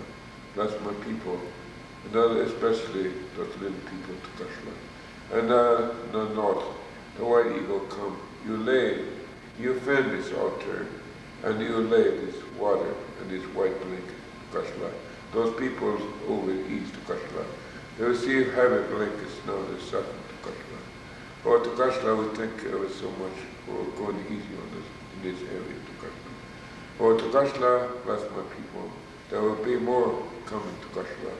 Bless my people, and especially those little people, Tukashla. And the north, the white eagle come. You fan this altar, and you lay this water and this white blanket, Tukashla. Those people over east, Tukashla, they receive heavy blankets now, they're suffering, Tukashla. Oh, Tukashla, we thank you ever so much for going easy on us in this area, Tukashla. Oh, Tukashla, bless my people. There will be more coming, Tukashla.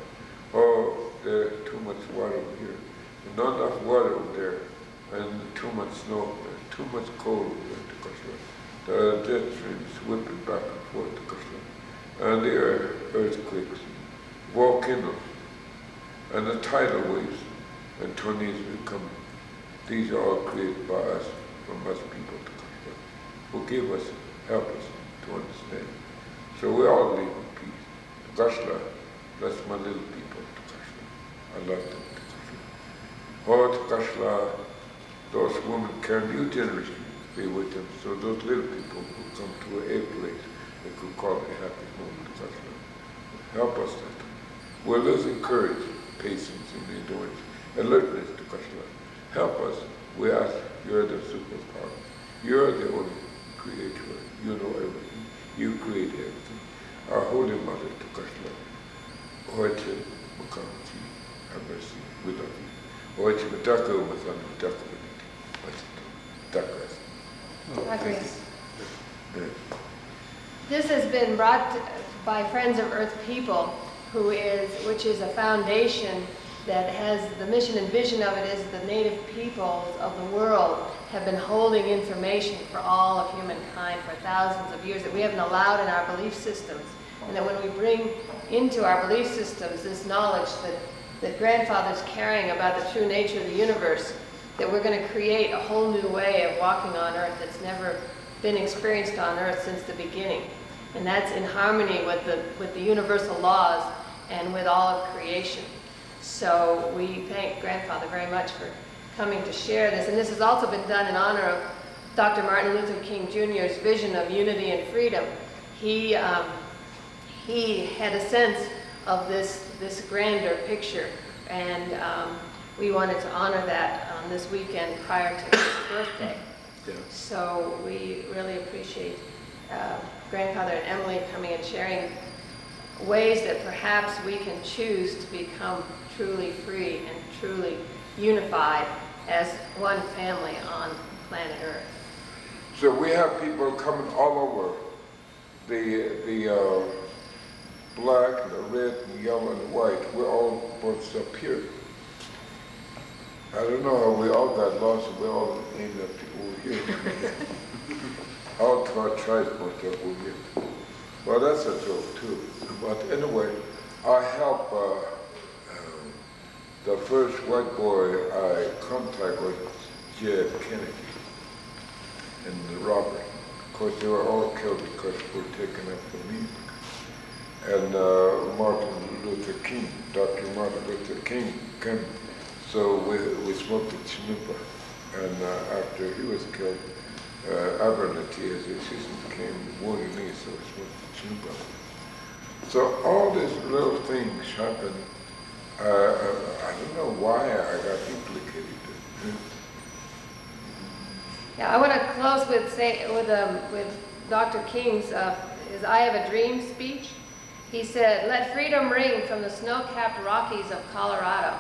Oh, there's too much water over here, and not enough water over there, and too much snow over there, too much cold over there, Tukashla. The jet streams whipping back and forth, Tukashla. And the earthquakes, volcanoes, and the tidal waves, and tornadoes will come. These are all created by us, from us people, Tukashla. Forgive us, help us to understand. So we all live in peace. Tukashla, bless my little people, Tukashla. I love them, Tukashla. Oh, Tukashla, those women carry new generation be with them, so those little people who come to a place they could call a happy home, Tukashla. Help us that. We're losing courage, patience, and endurance, alertness, Tukashla. Help us. We ask, you're the superpower. You're the only creator. You know everything. You create everything. Our Holy Mother, Tukashla. Oiche Mukamachi, have mercy. We love you. Oiche Mataka Umathana Mataka Mataka. This has been brought by Friends of Earth People, which is a foundation that has the mission and vision of it is the native peoples of the world have been holding information for all of humankind for thousands of years that we haven't allowed in our belief systems. And that when we bring into our belief systems this knowledge that grandfather's carrying about the true nature of the universe, that we're going to create a whole new way of walking on Earth that's never been experienced on Earth since the beginning. And that's in harmony with the universal laws and with all of creation. So we thank Grandfather very much for coming to share this. And this has also been done in honor of Dr. Martin Luther King Jr.'s vision of unity and freedom. He had a sense of this grander picture, and we wanted to honor that on this weekend prior to his birthday. Yeah. So we really appreciate Grandfather and Emily coming and sharing ways that perhaps we can choose to become truly free and truly unified as one family on planet Earth. So we have people coming all over. The black, the red, the yellow, and the white, we're all bunched up here. I don't know how we all got lost and we all ended up over here. All our tribes bunched up over here. Well, that's a joke too. But anyway, I helped the first white boy I contacted was J.F. Kennedy and Robert course, they were all killed because they were taken up for me. And Martin Luther King, Dr. Martin Luther King came. So we smoked a chanupa. And after he was killed, Abernathy, as his assistant, came and wanted me, so we smoked a chanupa. So all these little things happen. I don't know why I got implicated. Yeah, I want to close with Dr. King's his "I Have a Dream" speech. He said, "Let freedom ring from the snow-capped Rockies of Colorado."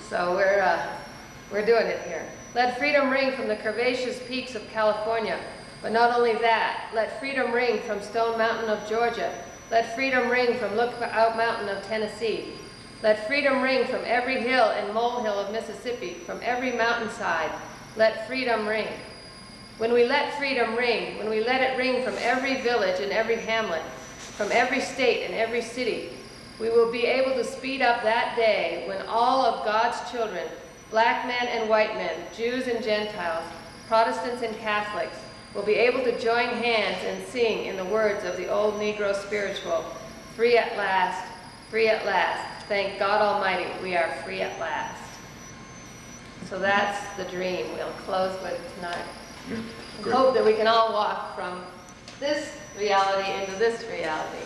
So we're doing it here. Let freedom ring from the curvaceous peaks of California. But not only that, let freedom ring from Stone Mountain of Georgia. Let freedom ring from Lookout Mountain of Tennessee. Let freedom ring from every hill and molehill of Mississippi, from every mountainside. Let freedom ring. When we let freedom ring, when we let it ring from every village and every hamlet, from every state and every city, we will be able to speed up that day when all of God's children, black men and white men, Jews and Gentiles, Protestants and Catholics, will be able to join hands and sing in the words of the old Negro spiritual, "Free at last, free at last. Thank God Almighty, we are free at last." So that's the dream we'll close with tonight. We hope that we can all walk from this reality into this reality.